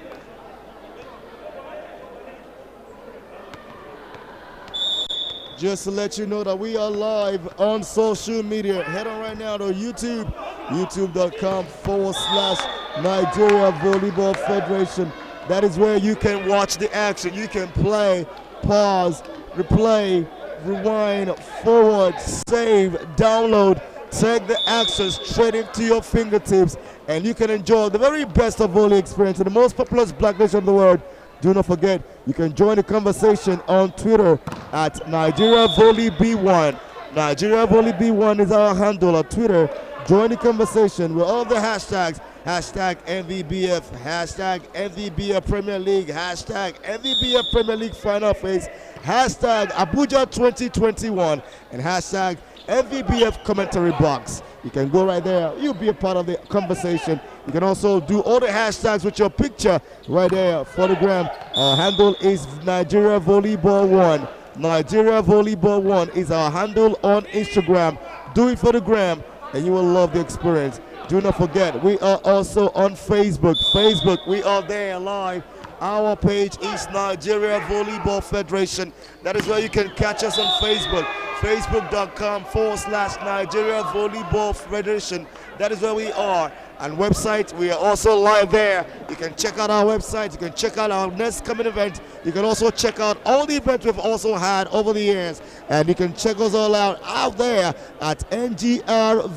Just to let you know that we are live on social media. Head on right now to YouTube, youtube.com/Nigeria Volleyball Federation. That is where you can watch the action. You can play, pause, replay, rewind, forward, save, download, take the action straight into your fingertips, and you can enjoy the very best of volley experience in the most populous black nation of the world. Do not forget, you can join the conversation on Twitter at Nigeria Volley B1. Nigeria Volley B1 is our handle on Twitter. Join the conversation with all the hashtags. Hashtag MVBF, hashtag MVBF Premier League, hashtag MVBF Premier League Final Phase, hashtag Abuja 2021, and hashtag MVBF Commentary Box. You can go right there. You'll be a part of the conversation. You can also do all the hashtags with your picture right there for the gram. Our handle is Nigeria Volleyball 1. Nigeria Volleyball 1 is our handle on Instagram. Do it for the gram. and you will love the experience. Do not forget, we are also on Facebook. We are there live. Our page is Nigeria Volleyball Federation. That is where you can catch us on Facebook. Facebook.com/Nigeria Volleyball Federation. That is where we are. And website, we are also live there. You can check out our website. You can check out our next coming event. You can also check out all the events we've also had over the years. And you can check us all out there at ngrvbf.org.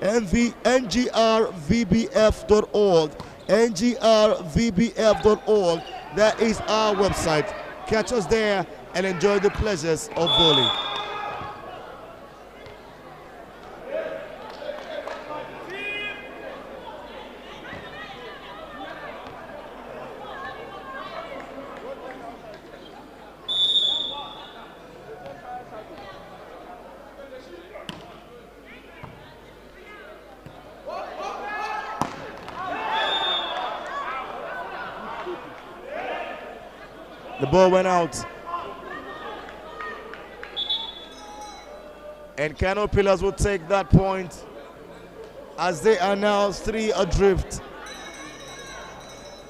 ngrvbf.org. ngrvbf.org. That is our website. Catch us there and enjoy the pleasures of volley. The ball went out. And Kano Pillars will take that point as they are now 3 adrift.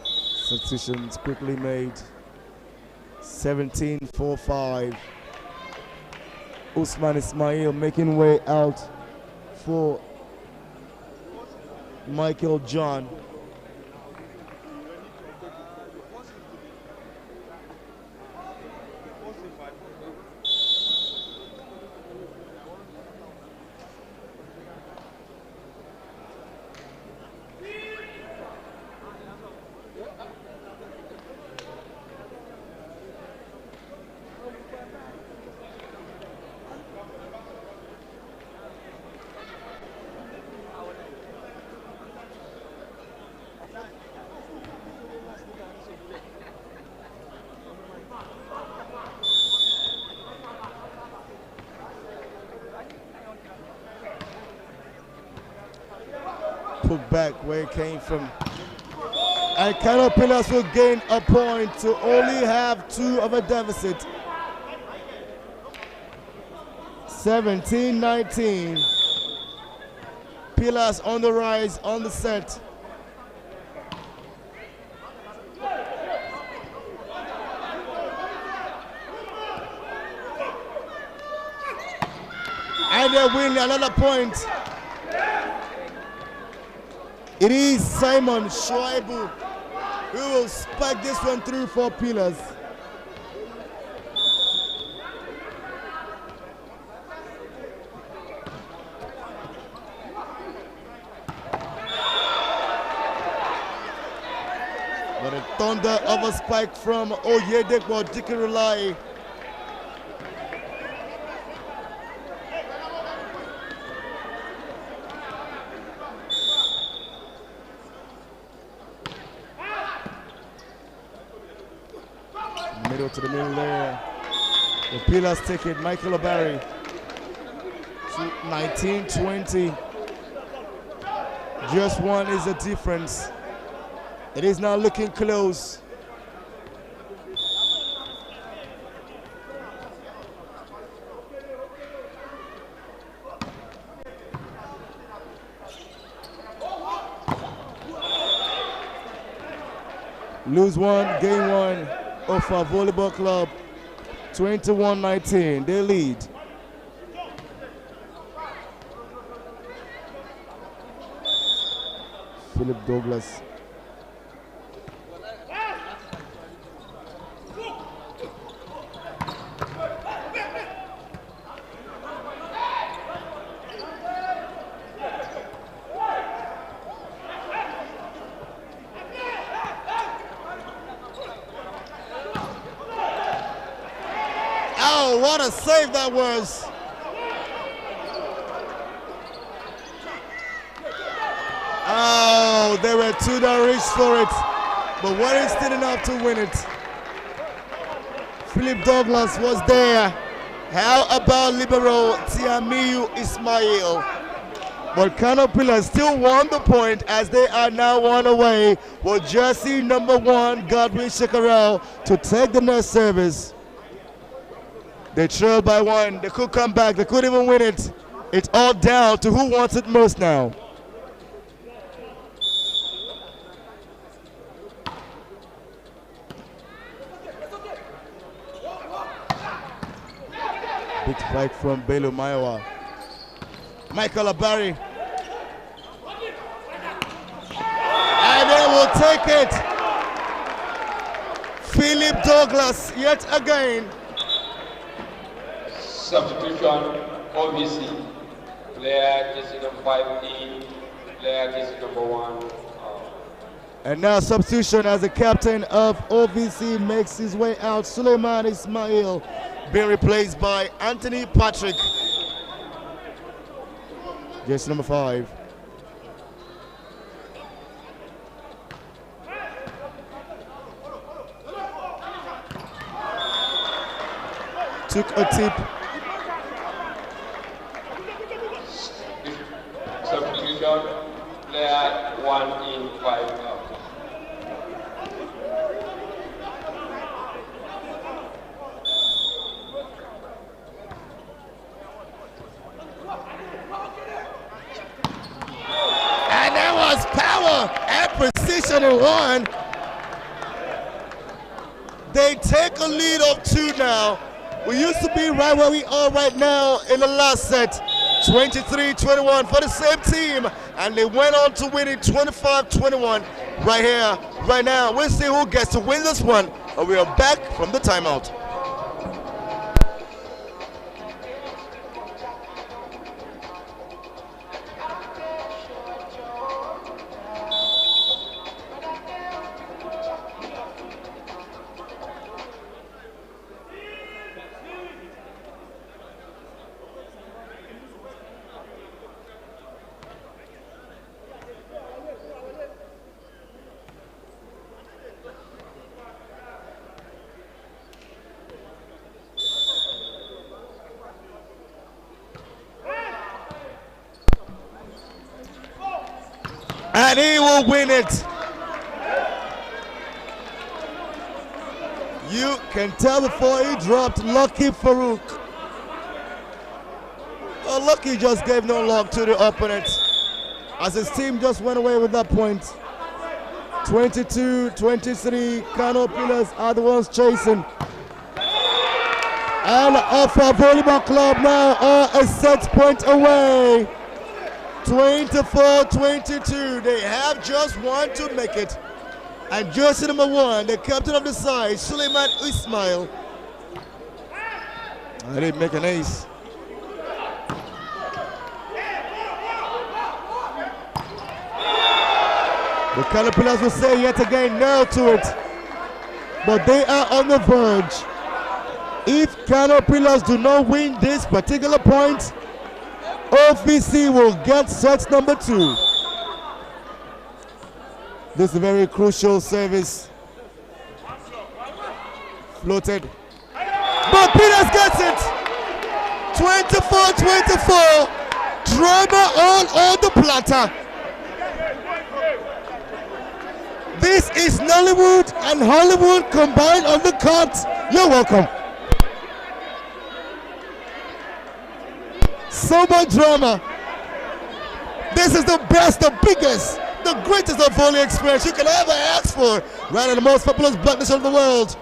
Substitutions quickly made. 17-4-5. Usman Ismail making way out for Michael John. Back where it came from. And Kano Pillars will gain a point to only have 2 of a deficit. 17-19. Pillars on the rise on the set. And they win another point. It is Simon Shoaibu who will spike this one through for Pillars. But a thunder of a spike from Oyedepo Dikirulai. To the middle there. The Pillars take it. Michael Abari to 19-20. Just 1 is the difference. It is now looking close. Lose 1, gain 1. Offa Volleyball Club 21-19. They lead. Philip Douglas. What a save that was. Oh, there were 2 that reached for it, but one is still enough to win it. Philip Douglas was there. How about libero Tiamiyu Ismail? But Kano Pillars still won the point as they are now 1 away with jersey number 1, Godwin Shekarel, to take the next service. They trailed by 1. They could come back. They couldn't even win it. It's all down to who wants it most now. Big spike from Belu Maiwa. Michael Abari. And they will take it. Philip Douglas yet again. Substitution, OVC. Player jersey number 5 in, player jersey number 1 out. And now substitution as the captain of OVC makes his way out. Suleiman Ismail being replaced by Anthony Patrick. Jersey number 5. Took a tip. Substitution, player 1 in, 5 out. And that was power and precision in one. They take a lead of 2 now. We used to be right where we are right now in the last set. 23-21 for the same team, and they went on to win it 25-21 right here, right now. We'll see who gets to win this one, and we are back from the timeout. And he will win it. You can tell before he dropped Lucky Farouk. Well, Lucky just gave no luck to the opponent as his team just went away with that point. 22-23, Kano Pillars are the ones chasing. And Offa Volleyball Club now are a set point away. 24-22, they have just one to make it. And jersey number 1, the captain of the side, Suleiman Ismail. I didn't make an ace. The Caterpillars will say yet again no to it. But they are on the verge. If Caterpillars do not win this particular point, OVC will get set number 2. This is a very crucial service. Floated. But Peters gets it! 24-24. Drama all on the platter. This is Nollywood and Hollywood combined on the court. You're welcome. So much drama. This is the best, the biggest, the greatest of volley experience you can ever ask for. Right in the most populous block nation of the world.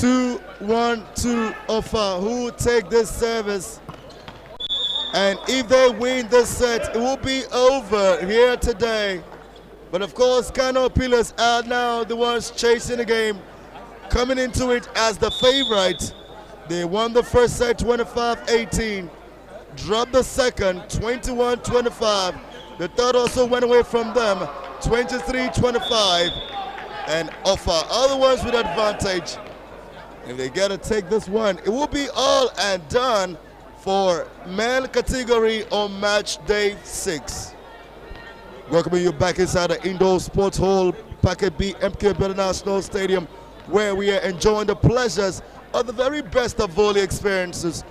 2-1 to Offa, who will take this service. And if they win this set, it will be over here today. But of course, Kano Pillars are now the ones chasing the game, coming into it as the favorite. They won the first set 25-18, dropped the second 21-25. The third also went away from them 23-25. And Offa are the ones with advantage. If they get to take this one, it will be all and done for male category on match day 6. Welcoming you back inside the indoor sports hall, Packet B, MK National Stadium, where we are enjoying the pleasures of the very best of volley experiences.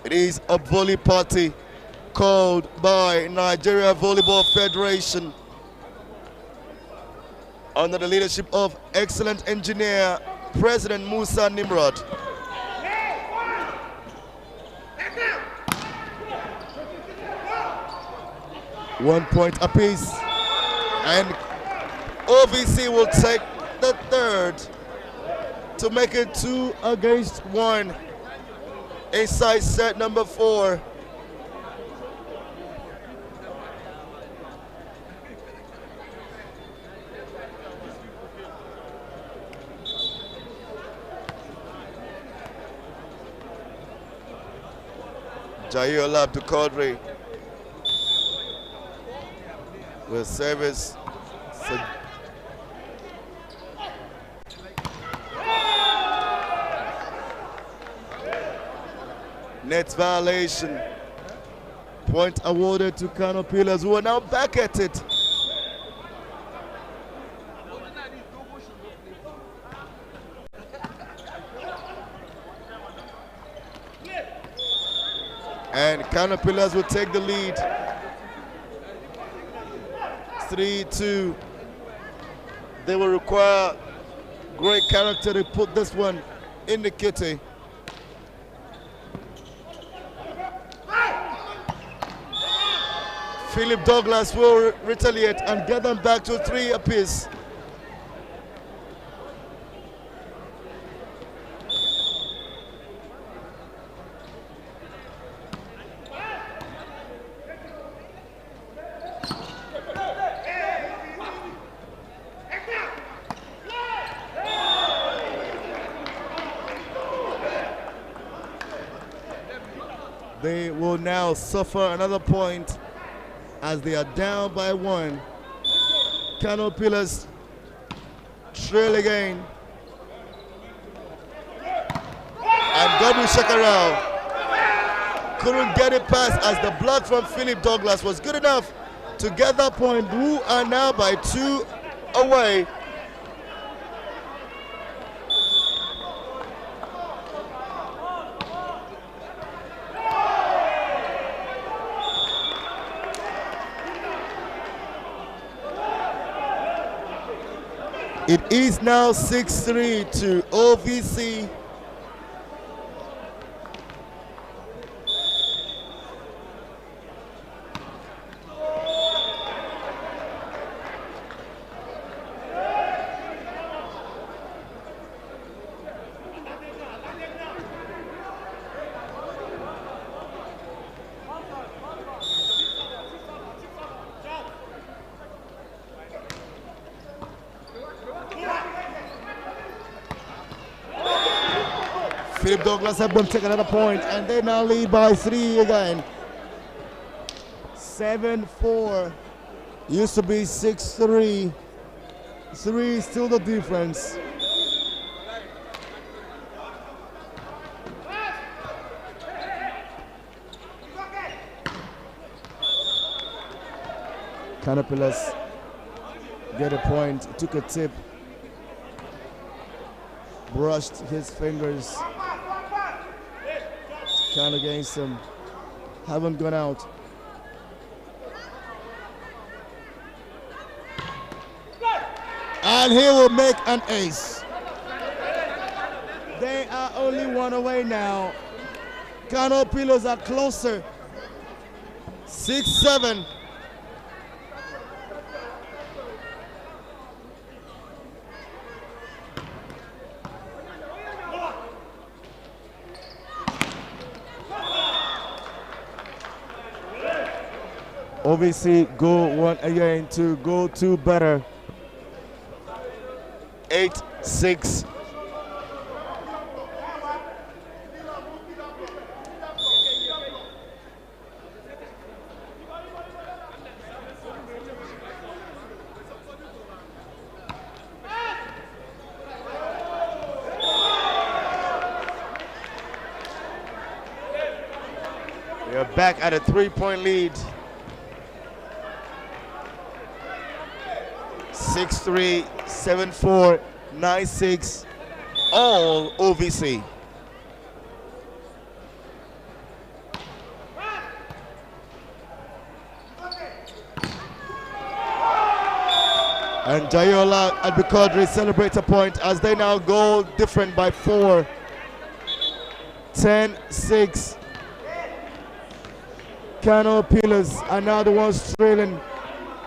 It is a volley party called by Nigeria Volleyball Federation under the leadership of excellent engineer, President Musa Nimrod. One point apiece, and OVC will take the third to make it 2-1 inside set number 4. Jair Lab to Quadri with service. Net violation. Point awarded to Kano Pillars, who are now back at it. And Kano Pillars will take the lead. 3-2. They will require great character to put this one in the kitty. Philip Douglas will retaliate and get them back to 3 apiece. They will now suffer another point as they are down by 1. Kano Pillars trail again. And Gabriel Shakarao couldn't get it past as the block from Philip Douglas was good enough to get that point, who are now by 2 away. It is now 6-3 to OVC. Philip Douglas have them take another point, and they now lead by 3 again. 7-4. Used to be 6-3. 3 is still the difference. Kano Pillars get a point, took a tip, brushed his fingers. Count against him, haven't gone out. And he will make an ace. They are only 1 away now. Kano Pillars are closer. 6-7. OVC go one again to go two better. 8-6. We are back at a 3-point lead. 6-3, 7-4, 9-6, all OVC. And Jayola Abdulkadir celebrates a point as they now go different by 4. 10-6. Kano Pillars are now the ones trailing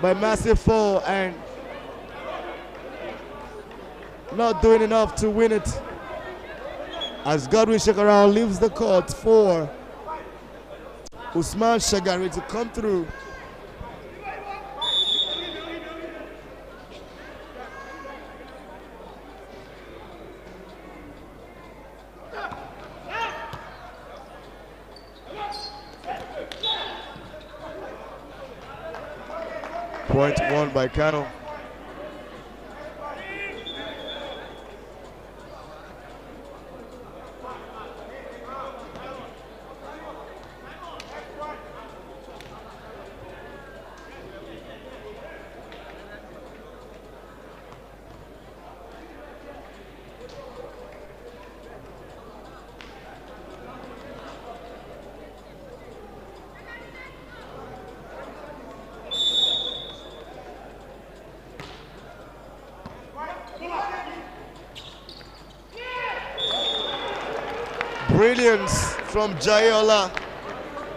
by massive 4 and not doing enough to win it. As Godwin Shekaraw leaves the court for Usman Shagari to come through. Point won by Kano. Brilliance from Jayola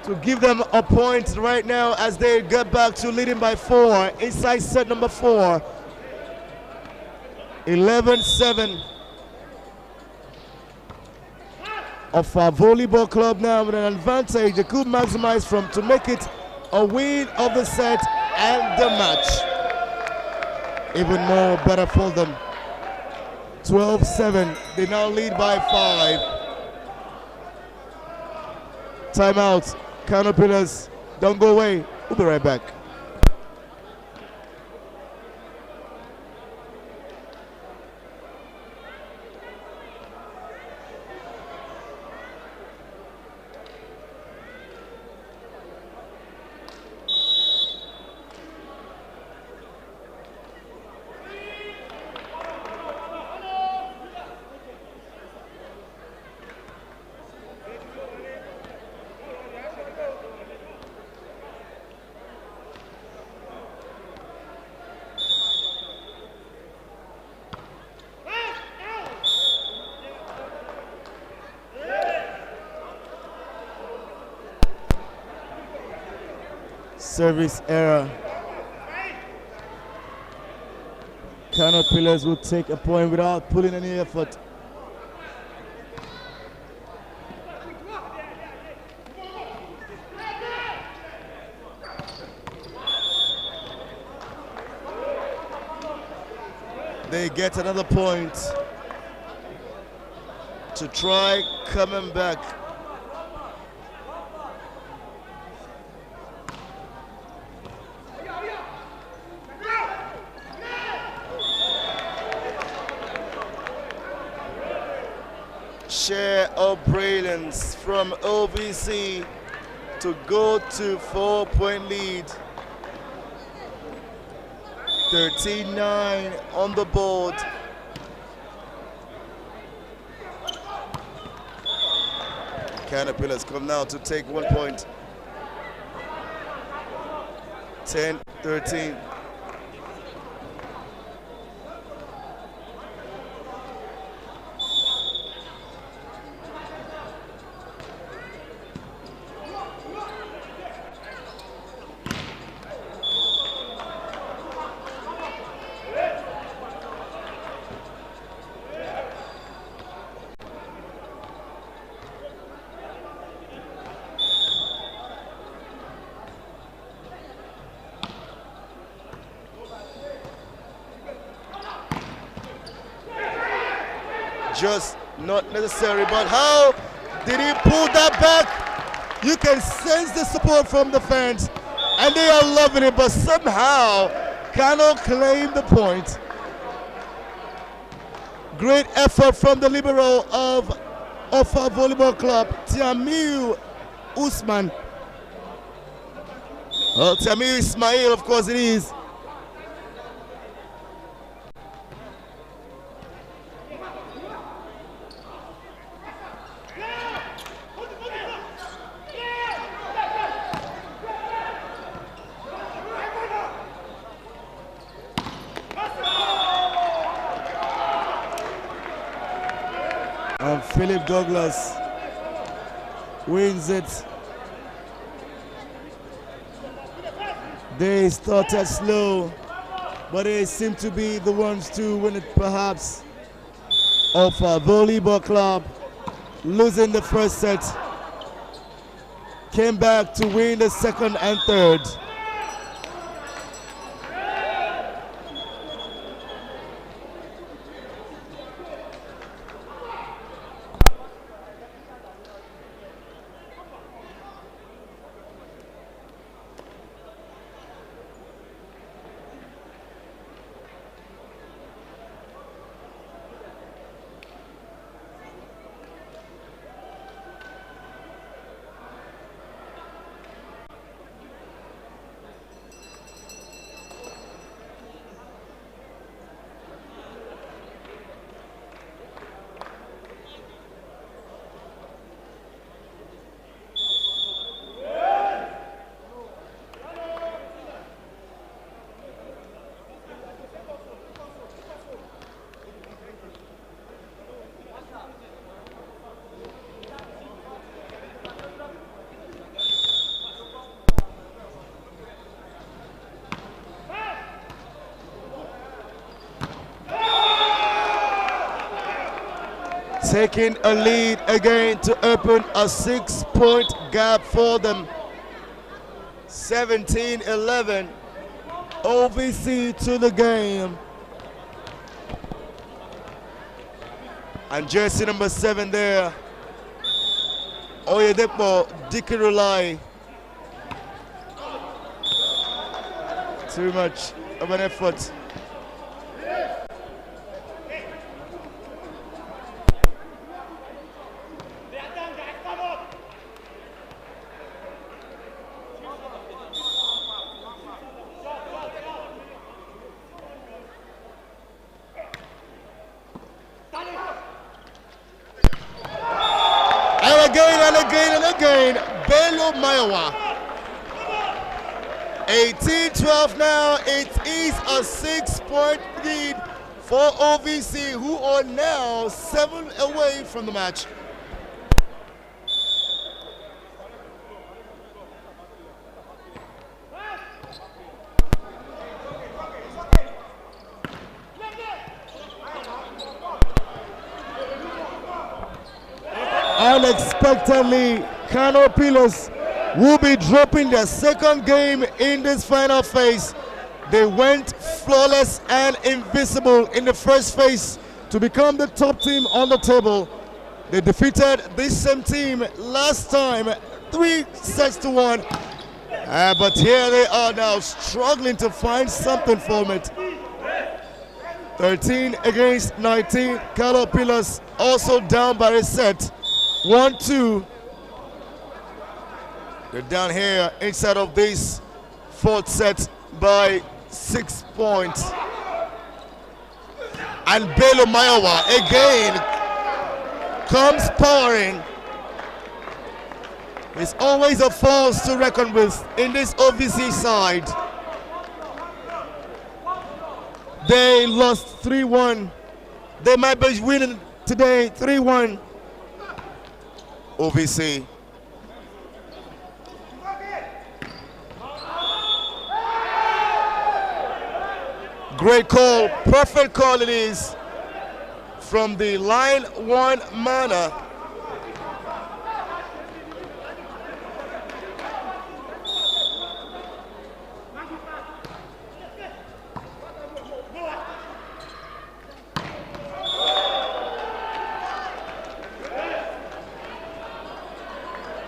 to give them a point right now as they get back to leading by 4 inside set number 4. 11-7. Offa Volleyball Club now with an advantage they could maximize from to make it a win of the set and the match. Even more better for them. 12-7. They now lead by 5. Timeout. Kano Pillars, don't go away. We'll be right back. Service error. Kano Pillars will take a point without pulling any effort. They get another point to try coming back. Share of brilliance from OVC to go to 4-point lead. 13-9 on the board. Kano Pillars come now to take 1 point. 10-13. just not necessary. But how did he pull that back? You can sense the support from the fans, and they are loving it, but somehow Kano claimed the point. Great effort from the libero of Offa Volleyball Club, Tiamiu Usman. Well, Tiamiu Ismail, of course it is. And Philip Douglas wins it. They started slow, but they seem to be the ones to win it perhaps. Offa Volleyball Club losing the first set, came back to win the second and third. Taking a lead again to open a 6-point gap for them. 17-11. OVC to the game. And jersey number 7 there, Oyedepo Dikirulai. Too much of an effort. Bello Maiwa. 18-12 now. It is a 6-point lead for OVC, who are now 7 away from the match. Unexpectedly, Kano Pillars will be dropping their second game in this final phase. They went flawless and invisible in the first phase to become the top team on the table. They defeated this same team last time 3-1. But here they are now struggling to find something from it. 13 against 19. Kano Pillars also down by a set. 1-2. They're down here inside of this fourth set by 6 points. And Bello Maiwa again comes powering. It's always a force to reckon with in this OVC side. They lost 3-1. They might be winning today 3-1. OVC. Great call, perfect call it is from the line one manner.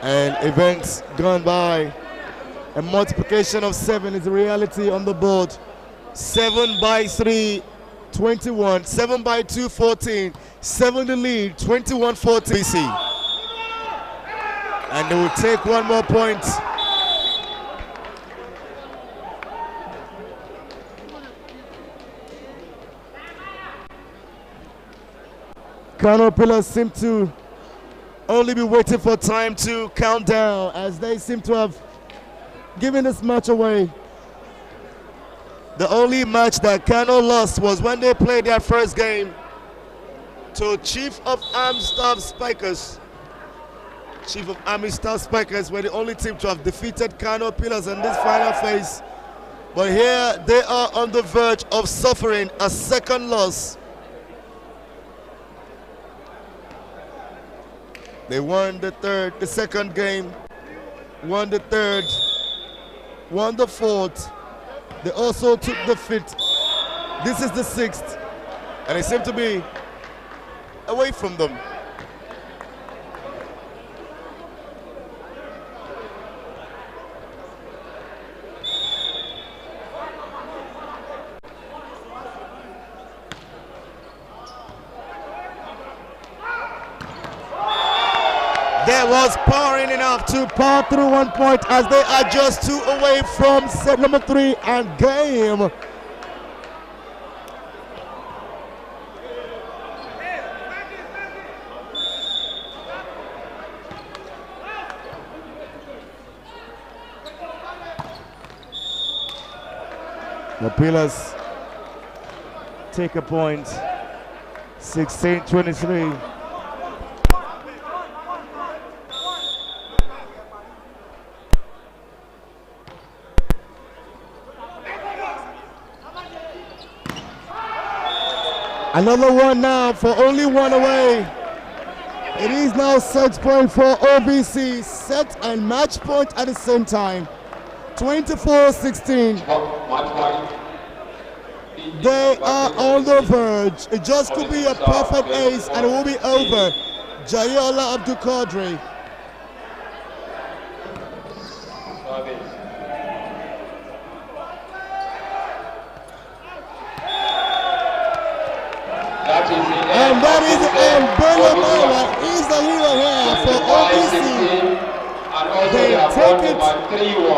and events gone by. A multiplication of 7 is a reality on the board. 7 by 3, 21. 7 by 2, 14. 7 the lead, 21-14. BC. And they will take one more point. Kano Pillars seem to only be waiting for time to count down, as they seem to have given this match away. The only match that Kano lost was when they played their first game to Chief of Army Staff Spikers. Chief of Army Staff Spikers were the only team to have defeated Kano Pillars in this final phase. But here they are on the verge of suffering a second loss. They won the second game, won the third, won the fourth. They also took the fifth. This is the sixth, and they seem to be away from them. There was powering enough to power through 1 point as they are just 2 away from set number 3 and game. The Pillars take a point, 16-23. Another one now for only one away. It is now set point for OBC, set and match point at the same time. 24-16. They are on the verge. It just could be a perfect ace and it will be over. Jayola Abdul Qadri. And that is Bello is the hero here for OBC. They take it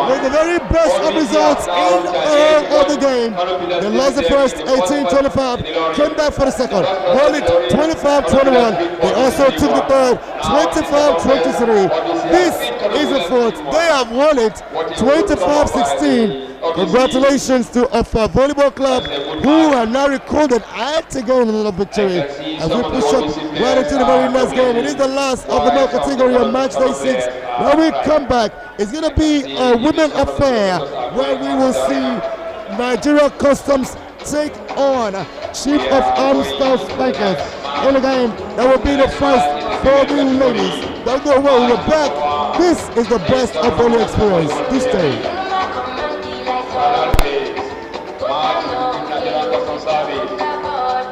with the very best of results in all of the game. They lost the first 18-25, came back for the second, won it 25-21. They also took the third 25-23. This is the fourth. They have won it 25-16. Congratulations to Offa Volleyball Club, who are now recorded at again another victory. As we push up right into the very next game, it is the last of the male category on match day 6. When we come back, it's going to be a women affair where we will see Nigeria Customs take on Chief of Armed Staff Spikers in a game that will be the first for the ladies. Don't go away, we're back. This is the best of volley experience. Do stay.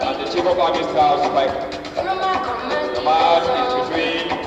And the Chief of Army Staff Spikers.